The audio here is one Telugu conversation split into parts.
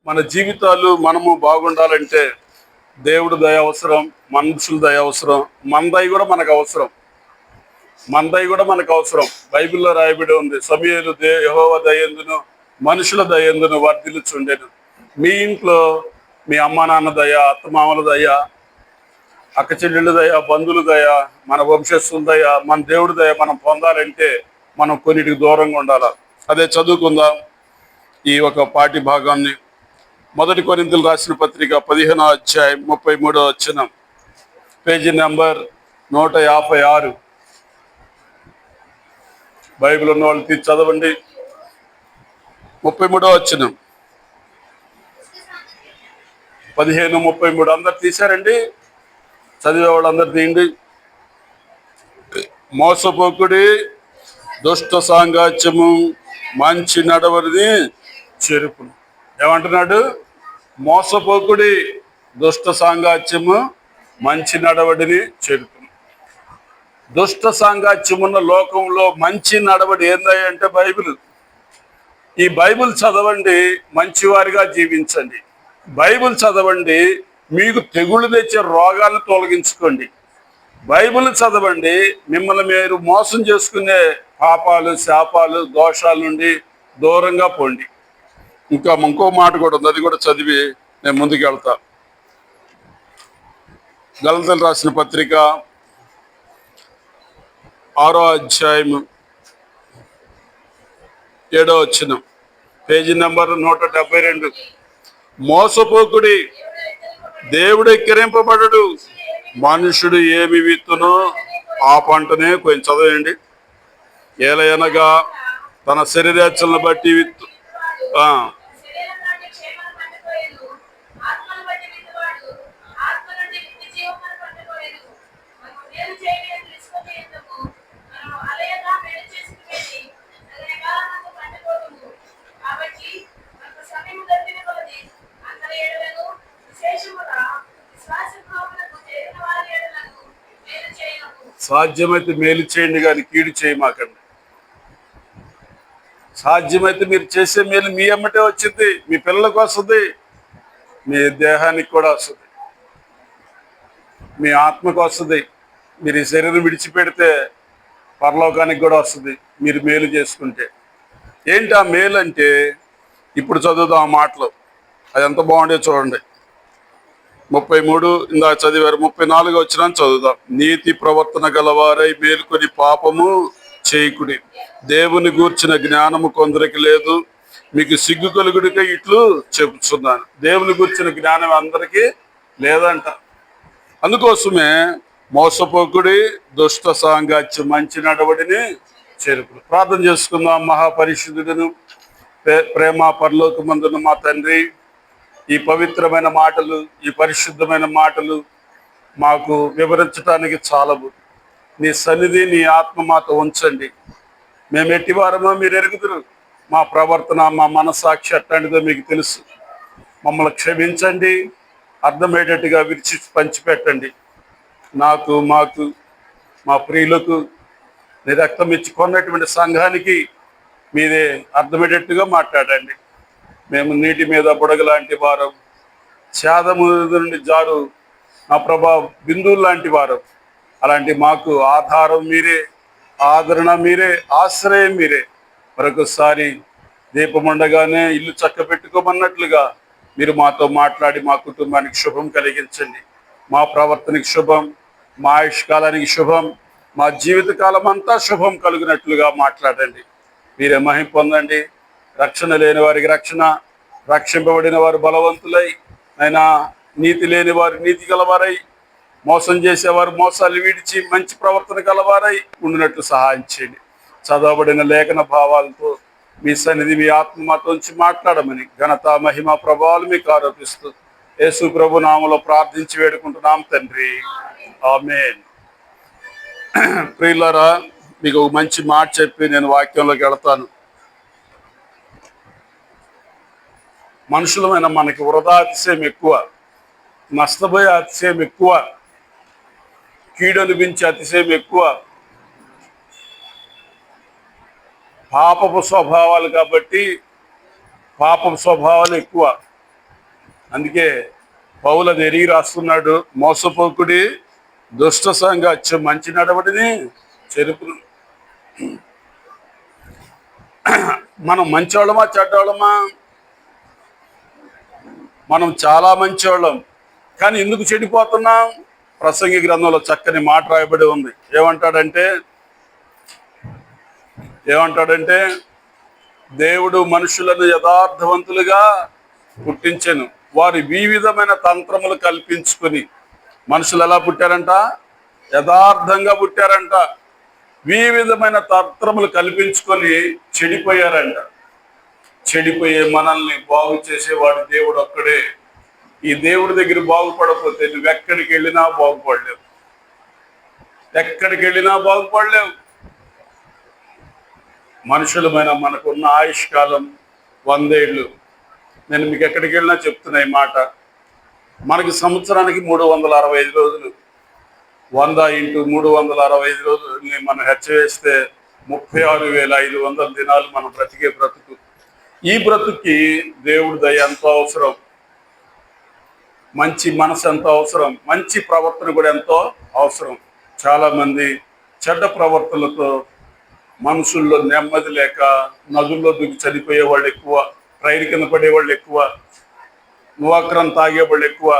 మన జీవితాలు మనము బాగుండాలంటే దేవుడు దయ అవసరం, మనుషుల దయ అవసరం, మన దయ కూడా మనకు అవసరం. బైబిల్లో రాయబడి ఉంది, సమూయేలు యెహోవా దయందును మనుషుల దయందును వర్ధిల్లుచుండెను. మీ ఇంట్లో మీ అమ్మా నాన్న దయ, అత్తమామల దయ, అక్క చెల్లెళ్ళ దయ, బంధువుల దయ, మన వంశస్థుల దయ, మన దేవుడి దయ మనం పొందాలంటే మనం కొన్నిటికి దూరంగా ఉండాలి. అదే చదువుకుందాం ఈ ఒక పాఠ్య భాగాన్ని. 1 కొరింథీయులు రాసిన పత్రిక 15వ అధ్యాయం 33వ వచనం, పేజీ నెంబర్ 156. బైబిల్ ఉన్న వాళ్ళు తీసి చదవండి. 33వ వచనం, 15:33. అందరు తీశారండి? చదివే వాళ్ళు అందరు తీయండి. మోసపోకుడి, దుష్ట సాంగత్యము మంచి నడవడిని చెరుపును. ఏమంటున్నాడు? మోసపోకుడి, దుష్ట సాంగత్యము మంచి నడవడిని చెరుపును. దుష్ట సాంగత్యమున్న లోకంలో మంచి నడవడి ఏందంటే బైబిల్. ఈ బైబిల్ చదవండి, మంచివారిగా జీవించండి. బైబిల్ చదవండి, మీకు తెగుళ్ళు తెచ్చే రోగాలను తొలగించుకోండి. బైబిల్ చదవండి, మిమ్మల్ని మీరు మోసం చేసుకునే పాపాలు, శాపాలు, దోషాల నుండి దూరంగా పోండి. ఇంకో మాట కూడా ఉంది, అది కూడా చదివి నేను ముందుకు వెళ్తా. గలతీయులు రాసిన పత్రిక 6వ అధ్యాయం 7వ వచనం, పేజీ నెంబర్ 172. మోసపోకుడి, దేవుడు ఎక్కిరింపబడడు, మనుషుడు ఏమి విత్తునో ఆ పంటనే. కొంచెం చదవండి. ఏలయనగా తన శరీరాచలను బట్టి విత్తు సాధ్యమైతే మేలు చేయండి కానీ కీడు చేయమాకండి. సాధ్యమైతే మీరు చేసే మేలు మీ అమ్మటే వచ్చింది, మీ పిల్లలకు వస్తుంది, మీ దేహానికి కూడా వస్తుంది, మీ ఆత్మకు వస్తుంది. మీరు ఈ శరీరం విడిచిపెడితే పరలోకానికి కూడా వస్తుంది మీరు మేలు చేసుకుంటే. ఏంటి ఆ మేలు అంటే? ఇప్పుడు చదువుదాం ఆ మాటలు, అది ఎంత బాగుండే చూడండి. 33 ఇందాక చదివారు. 34 వచ్చిన చదువుదాం. నీతి ప్రవర్తన గలవారై మేలుకొని పాపము చేయకుడి, దేవుని గూర్చిన జ్ఞానము కొందరికి లేదు, మీకు సిగ్గు కలుగుడిగా ఇట్లు చెప్తున్నాను. దేవుని గూర్చిన జ్ఞానం అందరికీ లేదంట. అందుకోసమే మోసపోకుడి, దుష్ట సాంగత్యం మంచి నడవడిని చెరుపుడు. ప్రార్థన చేసుకుందాం. మహాపరిశుద్ధుడును ప్రేమ పరలోకమందున మా తండ్రి, ఈ పవిత్రమైన మాటలు, ఈ పరిశుద్ధమైన మాటలు మాకు వివరించడానికి చాలవు. నీ సన్నిధి, నీ ఆత్మ మాతో ఉంచండి. మేము ఎట్టివారమో మీరు ఎరుగుదురు. మా ప్రవర్తన, మా మనస్సాక్షి అట్లాంటిదో మీకు తెలుసు. మమ్మల్ని క్షమించండి, అర్థమయ్యేటట్టుగా విరిచి పంచిపెట్టండి. మాకు, మా ప్రియులకు, నీ రక్తం ఇచ్చి కొన్నటువంటి సంఘానికి మీరే అర్థమయ్యేటట్టుగా మాట్లాడండి. మేము నీటి మీద బుడగ లాంటి వారం, చేదము నుండి జారు నా ప్రభా బిందువులు లాంటి వారం. అలాంటి మాకు ఆధారం మీరే, ఆదరణ మీరే, ఆశ్రయం మీరే. మరొకసారి దీపం ఉండగానే ఇల్లు చక్క పెట్టుకోమన్నట్లుగా మీరు మాతో మాట్లాడి మా కుటుంబానికి శుభం కలిగించండి. మా ప్రవర్తనకి శుభం, మా ఆయుష్కాలానికి శుభం, మా జీవితకాలం అంతా శుభం కలిగినట్లుగా మాట్లాడండి. మీరే మహిమ పొందండి. రక్షణ లేని వారికి రక్షణ, రక్షింపబడిన వారు బలవంతులై, అయినా నీతి లేని వారు నీతి గలవారై, మోసం చేసేవారు మోసాలు విడిచి మంచి ప్రవర్తన గలవారై ఉండినట్లు సహాయం చేయండి. చదవబడిన లేఖన భావాలతో మీ సన్నిధి, మీ ఆత్మ మాతో ఉంచి మాట్లాడమని ఘనత, మహిమ, ప్రభావాలు మీకు ఆరోపిస్తూ యేసు ప్రభు నామములో ప్రార్థించి వేడుకుంటున్నాం తండ్రి, ఆమేన్. ప్రియులారా, మీకు ఒక మంచి మాట చెప్పి నేను వాక్యంలోకి వెళతాను. మనుషులమైన మనకి వృధా అతిశయం ఎక్కువ, నష్టపోయే అతిశయం ఎక్కువ, కీడు అనిపించే అతిశయం ఎక్కువ. పాపపు స్వభావాలు కాబట్టి పాపపు స్వభావాలు ఎక్కువ. అందుకే పౌలు అది ఎరిగి రాస్తున్నాడు, మోసపోకుడి, దుష్ట సంగత్యం మంచి నడవడిని చెరుపును. మనం మంచివాళ్ళమా చెడ్డవాళ్ళమా? మనం చాలా మంచివాళ్ళం, కానీ ఎందుకు చెడిపోతున్నాం? ప్రసంగి గ్రంథంలో చక్కని మాట రాయబడి ఉంది. ఏమంటాడంటే దేవుడు మనుషులను యథార్థవంతులుగా పుట్టించెను, వారి వివిధమైన తంత్రములు కల్పించుకొని. మనుషులు ఎలా పుట్టారంట? యథార్థంగా పుట్టారంట. వివిధమైన తంత్రములు కల్పించుకొని చెడిపోయారంట. చెడిపోయే మనల్ని బాగు చేసేవాడు దేవుడు ఒక్కడే. ఈ దేవుడి దగ్గర బాగుపడకపోతే నువ్వు ఎక్కడికి వెళ్ళినా బాగుపడలేవు, ఎక్కడికి వెళ్ళినా బాగుపడలేవు. మనుషులమైన మనకున్న ఆయుష్కాలం 100 ఏళ్ళు. నేను మీకు ఎక్కడికి వెళ్ళినా చెప్తున్నా ఈ మాట. మనకి సంవత్సరానికి 365 రోజులు. 100 × 365 రోజుల్ని మనం హెచ్చవేస్తే 36,500 దినాలు మనం బ్రతికే బ్రతుకు. ఈ బ్రతుక్కి దేవుడి దయ ఎంతో అవసరం, మంచి మనసు ఎంతో అవసరం, మంచి ప్రవర్తన కూడా ఎంతో అవసరం. చాలా మంది చెడ్డ ప్రవర్తనలతో మనుషుల్లో నెమ్మది లేక నదుల్లో దిగి చనిపోయే వాళ్ళు ఎక్కువ, ట్రైన్ కింద పడేవాళ్ళు ఎక్కువ, నువాక్రం తాగేవాళ్ళు ఎక్కువ.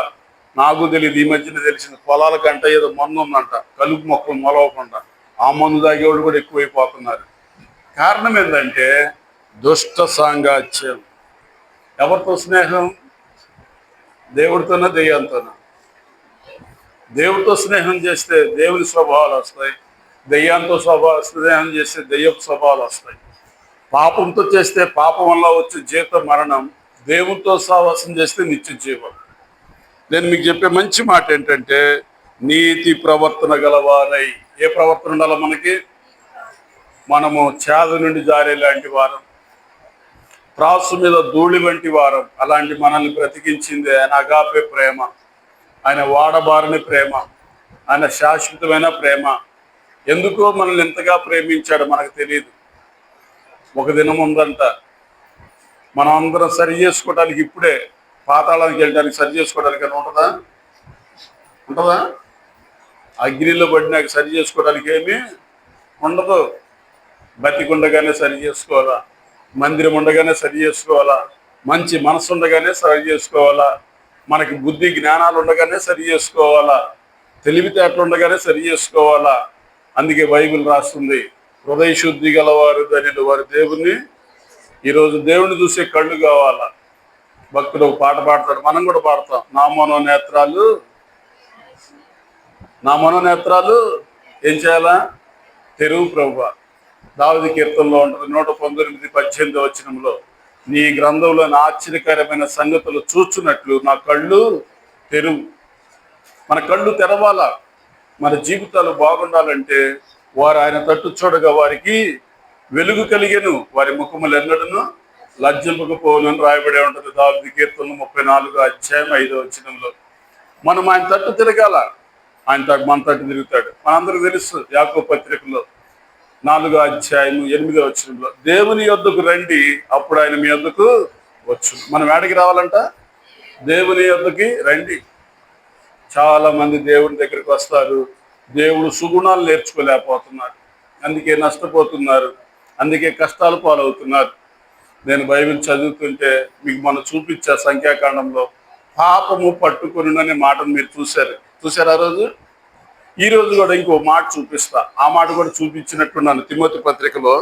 నాకు తెలియదు, ఈ మధ్యన తెలిసింది, పొలాల కంటే ఏదో మందు ఉందంట, కలుపు మొక్కలు మొలవకుండా, ఆ మందు తాగేవాళ్ళు కూడా ఎక్కువైపోతున్నారు. కారణం ఏంటంటే దుష్ట సాంగత్యం. ఎవరితో స్నేహం? దేవుడితోనా దెయ్యంతోనా? దేవుడితో స్నేహం చేస్తే దేవుని స్వభావాలు వస్తాయి, దెయ్యంతో స్నేహం చేస్తే దెయ్యపు స్వభావాలు వస్తాయి. పాపంతో చేస్తే పాపం వల్ల వచ్చే జీవిత మరణం, దేవునితో సహవాసం చేస్తే నిత్య జీవం. నేను మీకు చెప్పే మంచి మాట ఏంటంటే నీతి ప్రవర్తన గలవారై. ఏ ప్రవర్తన ఉండాలో మనకి? మనము చేద నుండి జారే లాంటి వారం, త్రాసు మీద ధూళి వంటి వారం. అలాంటి మనల్ని బ్రతికించింది ఆయన అగాపే ప్రేమ, ఆయన వాడబారని ప్రేమ, ఆయన శాశ్వతమైన ప్రేమ. ఎందుకో మనల్ని ఎంతగా ప్రేమించాడో మనకు తెలియదు. ఒక దినం ఉందంట, మనం అందరం సరి చేసుకోవడానికి, ఇప్పుడే పాతాళానికి వెళ్ళడానికి సరి చేసుకోవడానికి అని ఉంటుందా? అగ్నిలో పడినాక సరి చేసుకోవడానికి ఏమీ ఉండదు. బతికుండగానే సరి చేసుకోవాలా, మందిరం ఉండగానే సరి చేసుకోవాలా, మంచి మనసు ఉండగానే సరి చేసుకోవాలా, మనకి బుద్ధి జ్ఞానాలు ఉండగానే సరి చేసుకోవాలా, తెలివితేటలు ఉండగానే సరి చేసుకోవాలా. అందుకే బైబిల్ రాస్తుంది, హృదయ శుద్ధి గలవారు ధన్యులు, వారి దేవుణ్ణి. ఈరోజు దేవుణ్ణి చూసే కళ్ళు కావాలా. భక్తుడు ఒక పాట పాడతాడు, మనం కూడా పాడతాం. నా మనోనేత్రాలు ఏం చేయాలా? తెరువు ప్రభువా. దావీదు కీర్తనలో ఉంటుంది 119:18 వచనంలో, నీ గ్రంథంలోని ఆశ్చర్యకరమైన సంగతులు చూచున్నట్లు నా కళ్ళు తెరువు. మన కళ్ళు తెరవాలా. మన జీవితాలు బాగుండాలంటే వారు ఆయన తట్టు చూడగా వారికి వెలుగు కలిగెను, వారి ముఖములు ఎన్నడను లజ్జింపకపోను అని రాయబడి ఉంటుంది దావీదు కీర్తనలు 34:5 వచనంలో. మనం ఆయన తట్టు తిరగాల, మన తట్టు తిరుగుతాడు. మనందరికి తెలుసు యాకోబు పత్రికలో 4:8 వచనంలో, దేవుని యొద్దకు రండి, అప్పుడు ఆయన మీ యొద్దకు వచ్చు. మనం ఏడికి రావాలంట? దేవుని యొద్దకి రండి. చాలా మంది దేవుని దగ్గరికి వస్తారు, దేవుడు సుగుణాలు నేర్చుకోలేకపోతున్నారు, అందుకే నష్టపోతున్నారు, అందుకే కష్టాలు పాలవుతున్నారు. నేను బైబిల్ చదువుతుంటే మీకు మనం చూపించా సంఖ్యాకాండంలో, పాపము పట్టుకొనుననే మాటను మీరు చూశారు ఆ రోజు. ఈ రోజు కూడా ఇంకో మాట చూపిస్తా, ఆ మాట కూడా చూపించినట్టున్నాను తిమోతి పత్రికలో.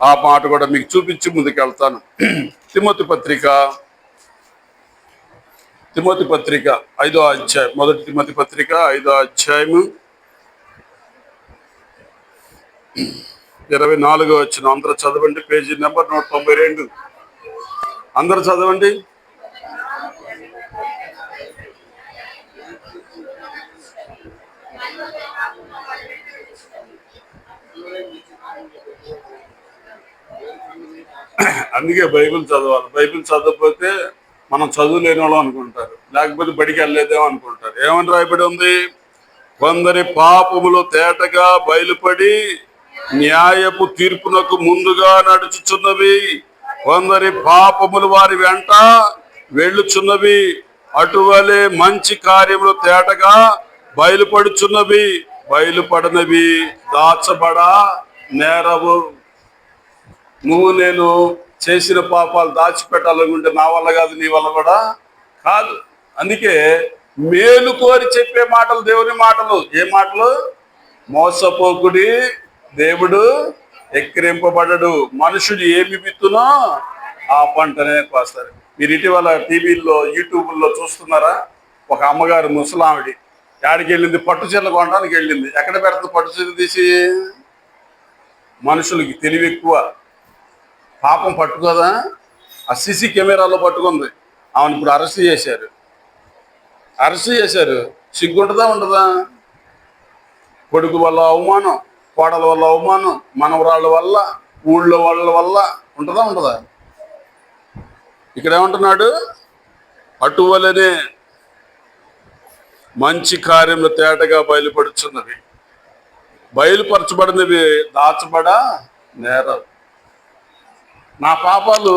ఆ మాట కూడా మీకు చూపించి ముందుకెళ్తాను. తిమోతి పత్రిక 5వ అధ్యాయం, 1 తిమోతి పత్రిక 5వ అధ్యాయము 24వ వచనం. అందరూ చదవండి, పేజీ నెంబర్ 192. అందరూ చదవండి. అందుకే బైబిల్ చదవాలి. బైబిల్ చదవకపోతే మనం చదువులేని వాళ్ళం అనుకుంటారు, లేకపోతే బడికి వెళ్ళలేదేమో అనుకుంటారు. ఏమని రాయబడి ఉంది? కొందరి పాపములు తేటగా బయలుపడి న్యాయపు తీర్పునకు ముందుగా నడుచుచున్నవి, కొందరి పాపములు వారి వెంట వెళ్ళుచున్నవి. అటువలే మంచి కార్యములు తేటగా బయలుపడుచున్నవి, బయలుపడనవి దాచబడా నేరవు. నువ్వు నేను చేసిన పాపాలు దాచిపెట్టాలనుకుంటే నా వల్ల కాదు, నీ వల్ల కూడా కాదు. అందుకే మేలు కోరి చెప్పే మాటలు దేవుని మాటలు. ఏ మాటలు? మోసపోకుడి, దేవుడు ఎక్కిరింపబడడు. మనుషుడు ఏమి విత్తునో ఆ పంటనే కోస్తారు. మీరు ఇటీవల టీవీల్లో యూట్యూబ్లో చూస్తున్నారా? ఒక అమ్మగారు ముసలావిడి యాడికి వెళ్ళింది? పట్టు చీరలు కొనడానికి వెళ్ళింది. ఎక్కడ పెడుతుంది పట్టు చీర తీసి? మనుషులకి తెలివి ఎక్కువ. పాపం పట్టుకోదా? ఆ సీసీ కెమెరాలో పట్టుకుంది. ఆమెను ఇప్పుడు అరెస్ట్ చేశారు. సిగ్గుంటుందా ఉండదా? కొడుకు వల్ల అవమానం, కోడల వల్ల అవమానం, మనవరాళ్ళ వల్ల, ఊళ్ళో వాళ్ళ వల్ల ఉండదా? ఇక్కడ ఏమంటున్నాడు? అటువలనే మంచి కార్యములు తేటగా బయలుపడుచున్నవి, బయలుపరచబడినవి దాచబడా నేరం. నా పాపాలు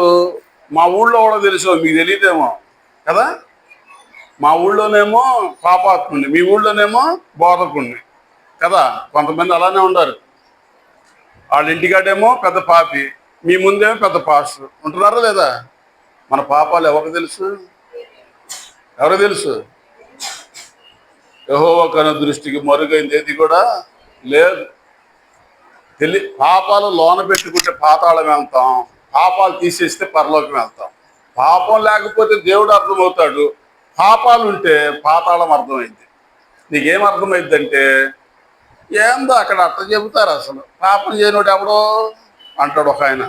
మా ఊళ్ళో కూడా తెలుసు, మీకు తెలియదేమో కదా. మా ఊళ్ళోనేమో పాపాత్ముని, మీ ఊళ్ళోనేమో బోధకుణ్ణి కదా. కొంతమంది అలానే ఉన్నారు. వాళ్ళ ఇంటికాడేమో పెద్ద పాపి, మీ ముందేమో పెద్ద పాస్టర్. ఉంటున్నారా లేదా? మన పాపాలు ఎవరికి తెలుసు? యెహోవా కను దృష్టికి మరుగైంది ఏది కూడా లేదు. పాపాలు లోన పెట్టుకుంటే పాతాళం వెళ్తాం, పాపాలు తీసేస్తే పరలోకం వెళ్తాం. పాపం లేకపోతే దేవుడు అర్థమవుతాడు, పాపాలు ఉంటే పాతాళం అర్థమైంది. నీకేం అర్థమైందంటే, ఏందో అక్కడ అట్ట చెబుతారు. అసలు పాపం చేయనోడు ఎవడో అంటాడు ఒక ఆయన.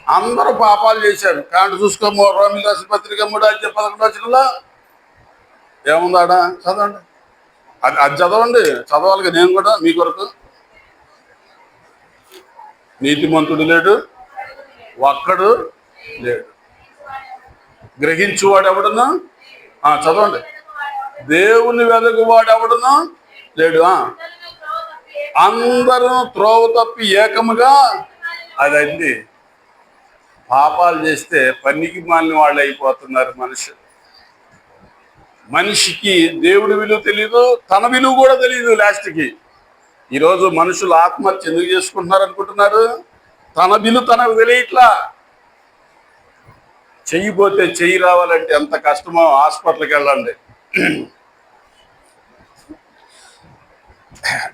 అందరూ పాపాలు చేశారు. కాంటి చూసుకోమో రోమిల రాసిన పత్రిక 3:11 ఏముందాడా? చదవండి. అది చదవండి, చదవాలిగా నేను కూడా మీ కొరకు. నీతిమంతుడు లేడు, ఒక్కడు లేడు. గ్రహించువాడు ఎవడును? చదవండి. దేవుని వెలుగువాడు ఎవడును లేడు. అందరూ త్రోవ తప్పి ఏకముగా అదండి. పాపాలు చేస్తే పనికి మాలిన వాళ్ళు అయిపోతున్నారు మనుషులు. మనిషికి దేవుడి విలువ తెలీదు, తన విలువ కూడా తెలియదు లాస్ట్కి. ఈరోజు మనుషులు ఆత్మహత్య ఎందుకు చేసుకుంటున్నారు అనుకుంటున్నారు? తన విలువ తనకు తెలియట్లా. చెయ్యిపోతే చెయ్యి రావాలంటే ఎంత కష్టమో. హాస్పిటల్కి వెళ్ళండి.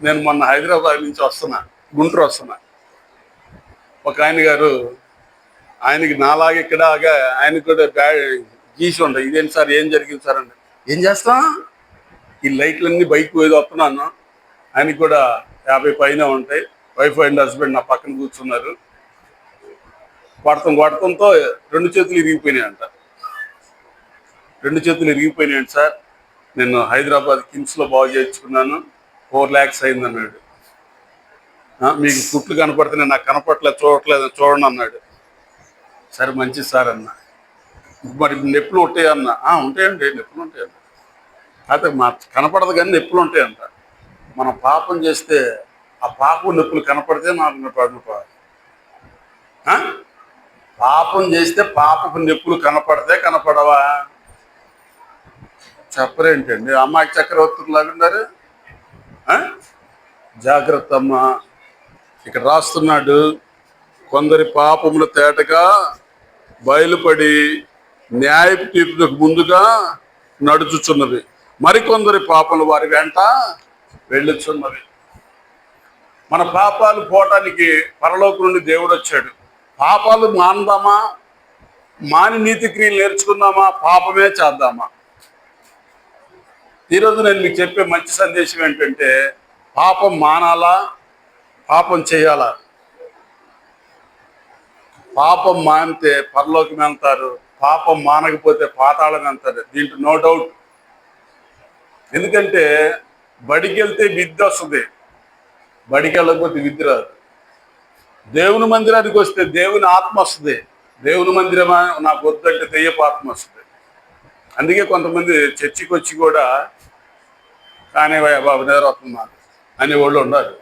నేను మొన్న హైదరాబాద్ నుంచి గుంటూరు వస్తున్నా. ఒక ఆయన గారు, ఆయనకి నాలాగే ఇక్కడ ఆయనకు కూడా గీసి ఉండవు. ఇదేంటి సార్, ఏం జరిగింది సార్ అంటే, ఏం చేస్తాం, ఈ లైట్లన్నీ బైక్ పోయి వస్తున్నాను. ఆయనకి కూడా 50 పైన ఉంటాయి. వైఫ్ అండ్ హస్బెండ్ నా పక్కన కూర్చున్నారు. కొడతంతో 2 చేతులు ఇరిగిపోయినాయంట. 2 చేతులు ఇరిగిపోయినాయంట సార్. నేను హైదరాబాద్ కిమ్స్లో బాగు చేయించుకున్నాను, 4 lakhs అయిందన్నాడు. మీకు కుట్లు కనపడుతున్నాయి, నాకు కనపడలేదు, చూడండి అన్నాడు. సరే మంచిది సార్ అన్న. మరి నొప్పులు ఉంటాయన్న. ఉంటాయండి, నొప్పులు ఉంటాయన్న. అయితే మా కనపడదు కానీ నొప్పులు ఉంటాయంట. మనం పాపం చేస్తే ఆ పాపం నొప్పులు కనపడితే నాకు పాపం చేస్తే పాపపు నొప్పులు కనపడవా? చెప్పరేంటండి? అమ్మాయి చక్రవర్తులు లాగున్నారు. జాగ్రత్త అమ్మా. ఇక్కడ రాస్తున్నాడు, కొందరి పాపములు తేటగా బయలుపడి న్యాయపు తీర్పునకు ముందుగా నడుచుచున్నవి, మరికొందరి పాపములు వారి వెంట వెళ్ళుచున్నవి. మన పాపాలు పోవటానికి పరలోకం నుండి దేవుడు వచ్చాడు. పాపాలు మానదామా, మాని నీతి క్రియలు నేర్చుకుందామా, పాపమే చేద్దామా? ఈరోజు నేను మీకు చెప్పే మంచి సందేశం ఏంటంటే, పాపం మానాలా, పాపం చేయాలా? పాపం మానితే పరలోకం వెళ్తారు, పాపం మానకపోతే పాతాళం వెళ్తారు. దీంట్లో నో డౌట్. ఎందుకంటే బడికి వెళ్తే విద్య వస్తుంది, బడికి వెళ్ళకపోతే విద్య రాదు. దేవుని మందిరానికి వస్తే దేవుని ఆత్మ వస్తుంది. దేవుని మందిరమా నాకు వద్దంటే దెయ్యపు ఆత్మ వస్తుంది. అందుకే కొంతమంది చర్చికి వచ్చి కూడా కానీ బాబు నిద్రవుతున్నా అనేవాళ్ళు ఉన్నారు.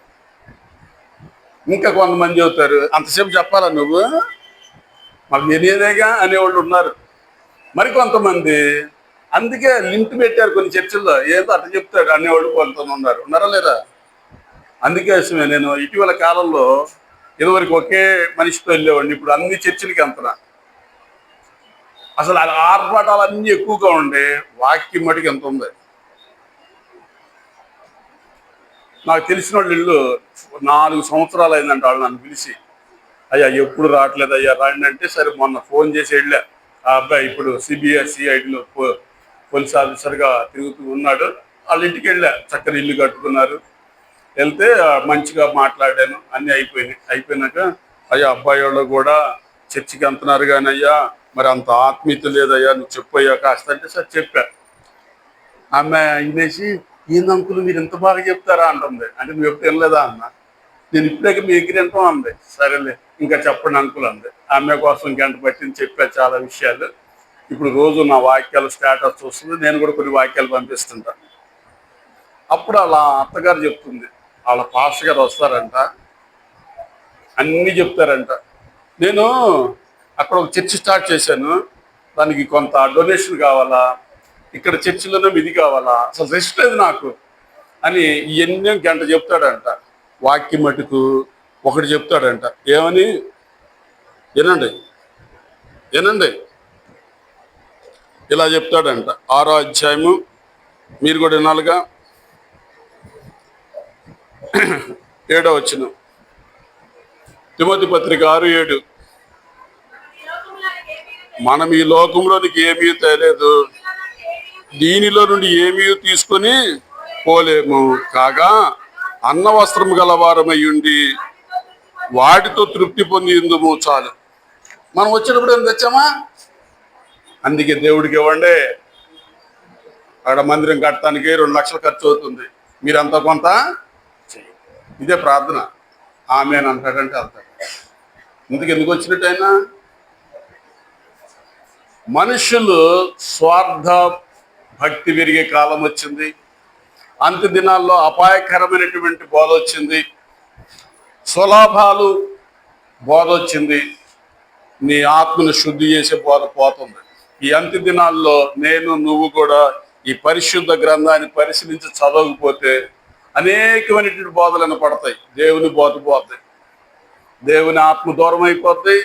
ఇంకా కొంతమంది చెబుతారు, అంతసేపు చెప్పాలా నువ్వు, మాకు తెలియదేగా అనేవాళ్ళు ఉన్నారు. మరి కొంతమంది అందుకే లింక్ పెట్టారు కొన్ని చర్చిల్లో, ఏదో అట్లా చెప్తాడు అనేవాళ్ళు కొంతమంది ఉన్నారా లేదా? అందుకే నేను ఇటీవల కాలంలో ఇదివరకు ఒకే మనిషితో వెళ్ళేవాడిని, ఇప్పుడు అన్ని చర్చిలకి వెళ్తున్నా. అసలు ఆర్భాటాలు అన్నీ ఎక్కువగా ఉండే, వాక్యం మటుకు ఎంత ఉంది. నాకు తెలిసిన వాళ్ళు ఇల్లు 4 సంవత్సరాలు అయిందంట వాళ్ళు నన్ను పిలిచి, అయ్యా ఎప్పుడు రావట్లేదు అయ్యా రాండి అంటే, సరే మొన్న ఫోన్ చేసి వెళ్ళా. ఆ అబ్బాయి ఇప్పుడు CBSE పోలీస్ ఆఫీసర్గా తిరుగుతూ ఉన్నాడు. వాళ్ళ ఇంటికి వెళ్ళా, చక్కని ఇల్లు కట్టుకున్నారు. వెళ్తే మంచిగా మాట్లాడాను, అన్నీ అయిపోయినాక అయ్యా అబ్బాయి వాళ్ళు కూడా చర్చికి వెళ్తున్నారు కానీ అయ్యా మరి అంత ఆత్మీయత లేదయ్యా, నువ్వు చెప్పయ్యా కాస్త అంటే, సార్ చెప్పా. ఆమె వినేసి, ఏంది అంకులు మీరు ఎంత బాగా చెప్తారా అంటుంది. అంటే నువ్వు ఎప్పుడు వినలేదా అన్న. నేను ఇప్పుడే మీ దగ్గర వింటాం అంది. సరేలే ఇంకా చెప్పండి అంకుల్ అంది. ఆమె కోసం గంట పట్టింది, చెప్పా చాలా విషయాలు. ఇప్పుడు రోజు నా వాక్యాలు స్టేటస్ చూస్తుంది, నేను కూడా కొన్ని వాక్యాలు పంపిస్తుంటా. అప్పుడు వాళ్ళ అత్తగారు చెప్తుంది, వాళ్ళ పాస్టర్ గారు వస్తారంట, అన్నీ చెప్తారంట. నేను అక్కడ ఒక చర్చి స్టార్ట్ చేశాను, దానికి కొంత డొనేషన్ కావాలా, ఇక్కడ చర్చిలోనే ఇది కావాలా, అసలు రెస్ట్ లేదు నాకు అని ఇవన్నీ గంట చెప్తాడంట. వాక్యం మటుకు ఒకటి చెప్తాడంట, ఏమని వినండి ఇలా చెప్తాడంట. 6వ అధ్యాయము, మీరు కూడా వినాలిగా, 7వ వచనం, తిమోతి పత్రిక 6:7, మనం ఈ లోకంలోనికి ఏమీ తేలేదు, దీనిలో నుండి ఏమీ తీసుకొని పోలేము, కాగా అన్న వస్త్రం గలవారమై ఉండి వాటితో తృప్తి పొందిందుము చాలు. మనం వచ్చినప్పుడు ఏం తెచ్చామా? అందుకే దేవుడికి ఇవ్వండి, అక్కడ మందిరం కట్టడానికి 2 లక్షలు ఖర్చు అవుతుంది, మీరంతా కొంత చెయ్యి. ఇదే ప్రార్థన. ఆమెన్ అంటాడంటే వెళ్తాడు. ఎందుకు వచ్చినట్టయినా మనుషులు స్వార్థ భక్తి పెరిగే కాలం వచ్చింది. అంత్య దినాల్లో అపాయకరమైనటువంటి బోధ వచ్చింది, స్వలాభాలు బోధ వచ్చింది, నీ ఆత్మను శుద్ధి చేసే బోధ పోతుంది. ఈ అంత్య దినాల్లో నువ్వు కూడా ఈ పరిశుద్ధ గ్రంథాన్ని పరిశీలించి చదవకపోతే అనేకమైనటువంటి బోధలను పడతాయి. దేవుని బోధ పోతాయి, దేవుని ఆత్మ దూరం అయిపోతాయి,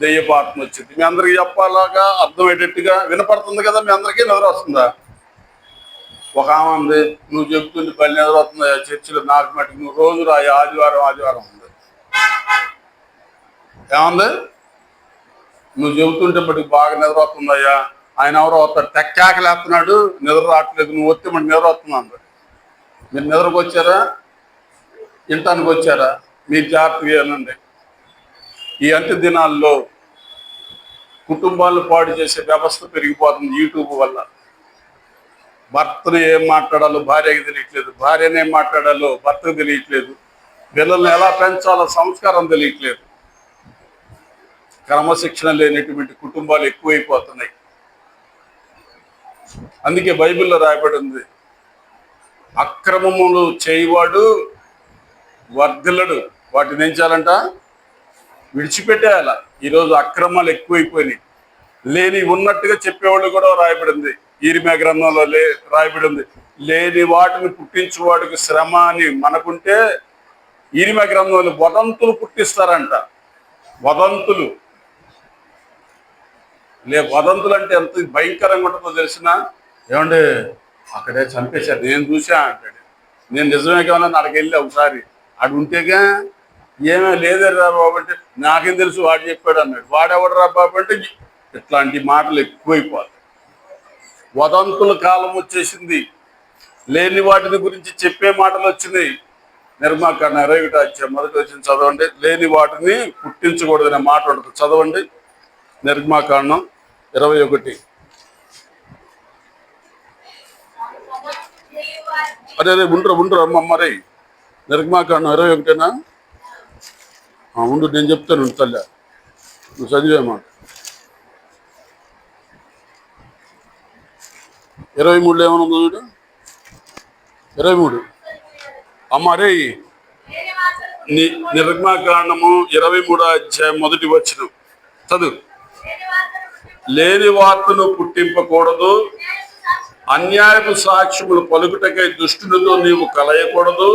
దెయ్యపు ఆత్మ వచ్చింది. మీ అందరికి చెప్పాలాగా అర్థమయ్యేటట్టుగా వినపడుతుంది కదా? మీ అందరికీ నిద్ర వస్తుందా? ఒక ఆమె ఉంది, నువ్వు చెప్తుంది పని నిద్ర వస్తుందా చర్చిలో, నాకు మటుకు నువ్వు రోజు రాయి, ఆదివారం ఉంది. ఏముంది? నువ్వు చెబుతుంటే మటుకు బాగా నిద్ర వస్తుందయ్యా, ఆయన ఎవరో వస్తాడు తెక్కాకలేస్తున్నాడు, నిద్ర రావట్లేదు, నువ్వు వస్తే మటు నిద్ర వస్తుంది అందరు. మీరు నిద్రకు వచ్చారా, ఇంటానికి వచ్చారా? మీరు జాగ్రత్తగా వినండి. ఈ అంత్య దినాల్లో కుటుంబాలను పాడు చేసే వ్యవస్థ పెరిగిపోతుంది యూట్యూబ్ వల్ల. భర్తను ఏం మాట్లాడాలో భార్యకి తెలియట్లేదు, భార్యను ఏం మాట్లాడాలో భర్తకు తెలియట్లేదు, పిల్లల్ని ఎలా పెంచాలో సంస్కారం తెలియట్లేదు. క్రమశిక్షణ లేనటువంటి కుటుంబాలు ఎక్కువైపోతున్నాయి. అందుకే బైబిల్లో రాయబడి ఉంది, అక్రమములు చేయవాడు వర్ధిల్లడు, వాటిని ఏం చేయాలంట? విడిచిపెట్టేయాల. ఈరోజు అక్రమాలు ఎక్కువైపోయినాయి. లేని ఉన్నట్టుగా చెప్పేవాళ్ళు కూడా రాయబడింది, ఈరిమా గ్రంథంలో రాయబడింది, లేని వాటిని పుట్టించువాడికి శ్రమ అని మనకుంటే ఈరిమా గ్రంథంలో వదంతులు పుట్టిస్తారంట. వదంతులు అంటే ఎంత భయంకరంగా ఉంటుందో తెలిసిన? ఏమంటే అక్కడే చంపేశారు, నేను చూసా అంటాడు. నేను నిజమే కావాలని అక్కడికి వెళ్ళి ఒకసారి ఆడు ఉంటేగా, ఏమే లేదే రా బాబు అంటే, నాకేం తెలుసు వాడు చెప్పాడు అన్నాడు. వాడెవడు రా బాబు అంటే, ఇట్లాంటి మాటలు ఎక్కువైపోతాయి. వదంతుల కాలం వచ్చేసింది, లేని వాటిని గురించి చెప్పే మాటలు వచ్చినాయి. నిర్మాకాండం 21వ అధ్యాయం 1వ వచనం చదవండి. లేని వాటిని పుట్టించకూడదనే మాట ఉంటుంది, చదవండి. నిర్మాకాండం 21. అదే ఉండరు అమ్మ మరి. నిర్మాకాండం 21 ఉండు, నేను చెప్తాను తల్లి, నువ్వు చదివేమాట. 23 ఏమన్నా చూడు, 23 అమ్మ రే. నిర్మాకాండము 23వ అధ్యాయం 1వ వచనం చదువు. లేని వార్తను పుట్టింపకూడదు, అన్యాయపు సాక్ష్యములు పలుకుటకై దుష్టునితో నీవు కలయకూడదు.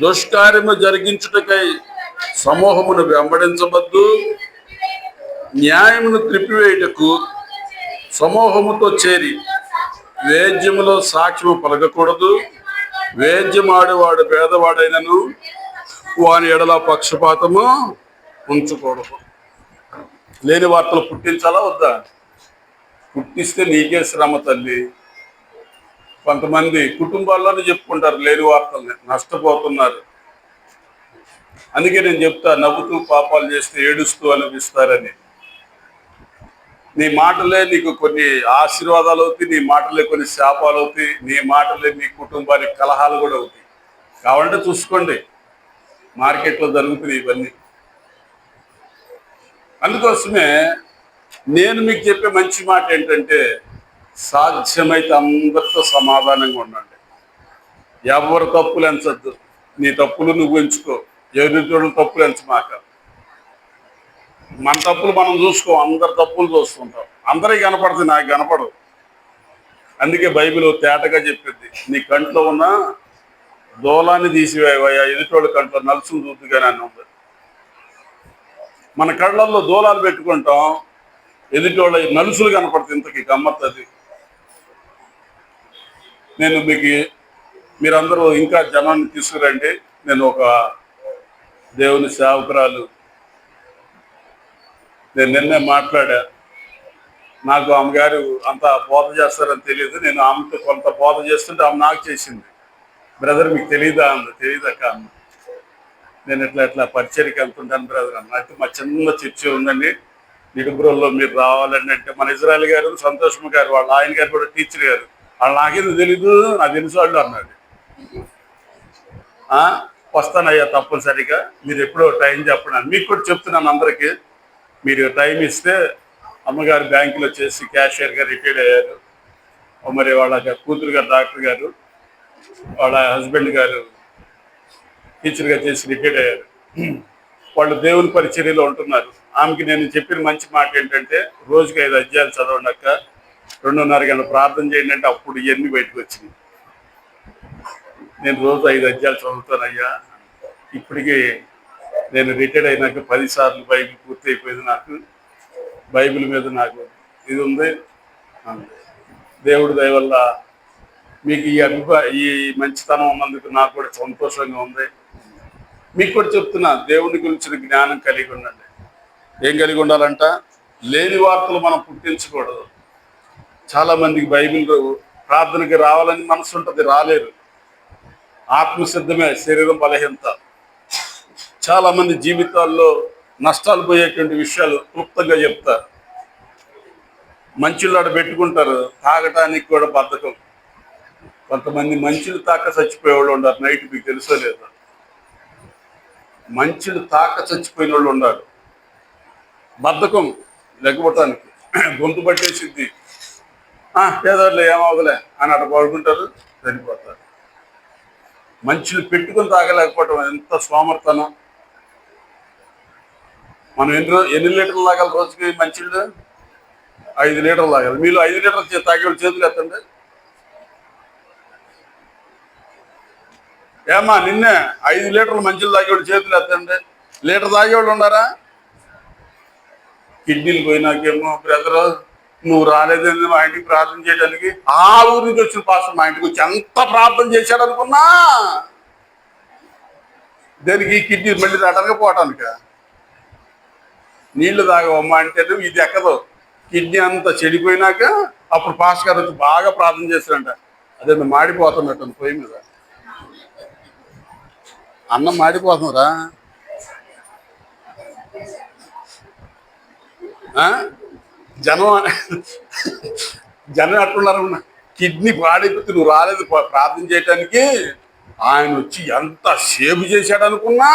దుష్కార్యము జరిగించుటకై సమూహమును వెంబడించవద్దు. న్యాయమును త్రిప్పివేయుటకు సమూహముతో చేరి వేద్యములో సాక్ష్యము పలకకూడదు. వేద్యమాడేవాడు పేదవాడైనను వాని ఎడల పక్షపాతము ఉంచకూడదు. లేని వార్తలు పుట్టించాలా వద్దా? పుట్టిస్తే నీకే శ్రమ తల్లి. కొంతమంది కుటుంబాల్లోనే చెప్పుకుంటారు లేని వార్తల్ని, నష్టపోతున్నారు. అందుకే నేను చెప్తా, నవ్వుతూ పాపాలు చేస్తే ఏడుస్తూ అనిపిస్తారని. నీ మాటలే నీకు కొన్ని ఆశీర్వాదాలు అవుతాయి, నీ మాటలే కొన్ని శాపాలు అవుతాయి, నీ మాటలే నీ కుటుంబానికి కలహాలు కూడా అవుతాయి. కావాలంటే చూసుకోండి, మార్కెట్లో జరుగుతున్నాయి ఇవన్నీ. అందుకోసమే నేను మీకు చెప్పే మంచి మాట ఏంటంటే, సాధ్యమైతే అందరితో సమాధానంగా ఉండండి. ఎవరు తప్పులు ఎంచద్దు. నీ తప్పులు నువ్వు ఎంచుకో, ఎదుటి తప్పులు ఎంచమాక. మన తప్పులు మనం చూసుకో, అందరి తప్పులు చూస్తుంటాం. అందరికీ కనపడుతుంది, నాకు కనపడదు. అందుకే బైబిల్ తేటగా చెప్పింది, నీ కంట్లో ఉన్న దూలాన్ని తీసివేవయ్యా, ఎదుటోళ్ళ కంట్లో నలుసును చూద్దుగానే అని ఉంది. మన కళ్ళల్లో దూలాలు పెట్టుకుంటాం, ఎదుటోళ్ళ నలుసులు కనపడుతుంది. ఇంతకీ గమ్మత్తు అది. నేను మీరందరూ ఇంకా జనాన్ని తీసుకురండి. నేను ఒక దేవుని సేవకురాలు, నేను నిన్నే మాట్లాడా. నాకు ఆమెగారు అంత బోధ చేస్తారని తెలియదు. నేను ఆమెతో కొంత బోధ చేస్తుంటే ఆమె నాకు చేసింది. బ్రదర్ మీకు తెలియదా అంది. తెలియదక్క అన్న. నేను ఎట్లా పరిచయకి వెళ్తుంటాను బ్రదర్ అన్న. అయితే మా చిన్న చర్చ ఉందండి నిడుబ్రోల్లో, మీరు రావాలండి అంటే, మన ఇజ్రాయల్ గారు సంతోషం గారు వాళ్ళ ఆయన గారు కూడా టీచర్ గారు, వాళ్ళు నాకేదో తెలీదు, నాకు తెలుసు వాళ్ళు అన్నాడు. వస్తానయ్యా తప్పనిసరిగా, మీరు ఎప్పుడో టైం చెప్పండి. మీకు కూడా చెప్తున్నాను అందరికీ, మీరు టైం ఇస్తే. అమ్మగారు బ్యాంకులో చేసి క్యాషియర్గా రిటైర్డ్ అయ్యారు. మరి వాళ్ళ కూతురు గారు డాక్టర్ గారు, వాళ్ళ హస్బెండ్ గారు టీచర్గా చేసి రిటైర్డ్ అయ్యారు. వాళ్ళు దేవుని పరిచర్యలో ఉంటున్నారు. ఆమెకి నేను చెప్పిన మంచి మాట ఏంటంటే, రోజుకి 5 అధ్యాయాలు చదవండాక 2:30 గంటలు ప్రార్థన చేయండి అంటే, అప్పుడు ఇవన్నీ బయటకు వచ్చినాయి. నేను రోజు 5 అధ్యాయాలు చదువుతానయ్యా. ఇప్పటికీ నేను రిటైర్డ్ అయినాక 10 సార్లు బైబిల్ పూర్తి అయిపోయింది. నాకు బైబిల్ మీద నాకు ఇది ఉంది. దేవుడి దయ వల్ల మీకు ఈ మంచితనం ఉన్నందుకు నాకు కూడా సంతోషంగా ఉంది. మీకు కూడా చెప్తున్నా, దేవుని గురించిన జ్ఞానం కలిగి ఉండండి. ఏం కలిగి ఉండాలంట? లేని వార్తలు మనం పుట్టించకూడదు. చాలా మందికి బైబిల్ ప్రార్థనకి రావాలని మనసు ఉంటుంది, రాలేరు. ఆత్మసిద్ధమే, శరీరం బలహీనత. చాలా మంది జీవితాల్లో నష్టాలు పోయేటువంటి విషయాలు క్లుప్తంగా చెప్తారు. మంచిళ్ళు ఆడ పెట్టుకుంటారు, తాగటానికి కూడా బద్ధకం. కొంతమంది మంచిలు తాక చచ్చిపోయే వాళ్ళు ఉన్నారు. నైట్ మీకు తెలుసో లేదా? మంచిలు తాక చచ్చిపోయిన వాళ్ళు ఉన్నారు. బద్ధకం లెగ్గొట్టడానికి, గొంతు పట్టేసిద్ది. పేదవాళ్ళు ఏమవలే అని అట్లా పడుకుంటారు, చనిపోతారు. మంచులు పెట్టుకుని తాగలేకపోవటం ఎంత సోమర్తనం. మనం ఎన్ని లీటర్లు తాగాలి రోజుకి? మంచిళ్ళు 5 లీటర్లు తాగాలి. మీరు 5 లీటర్లు తాగేవాళ్ళు చేతులు ఎత్తండి. ఏమా నిన్నే 5 లీటర్లు మంచిలు తాగేవాళ్ళు చేతులు ఎత్తండి. లీటర్ తాగేవాళ్ళు ఉన్నారా? కిడ్నీలు పోయినాకేమో, బ్రదర్ నువ్వు రాలేదని మా ఇంటికి ప్రార్థన చేయడానికి. ఆ ఊరి నుంచి వచ్చిన పాస్టర్ మా ఇంటికి వచ్చి ఎంత ప్రార్థన చేశాడు అనుకున్నా. దానికి కిడ్నీ మళ్ళీ రావడానికి పోవటానిక? నీళ్లు తాగవమ్మా అంటే ఇది ఎక్కదు. కిడ్నీ అంతా చెడిపోయినాక అప్పుడు పాస్టర్ గారు వచ్చి బాగా ప్రార్థన చేశాడంట. అదే మాడిపోతున్నట్టు పొయ్యి మీద అన్నం మాడిపోతుందిరా. జనం ఎట్లున్నారు? కిడ్నీ పాడైపోతే నువ్వు రాలేదు ప్రార్థన చేయటానికి. ఆయన వచ్చి ఎంత సేవ్ చేశాడు అనుకున్నా.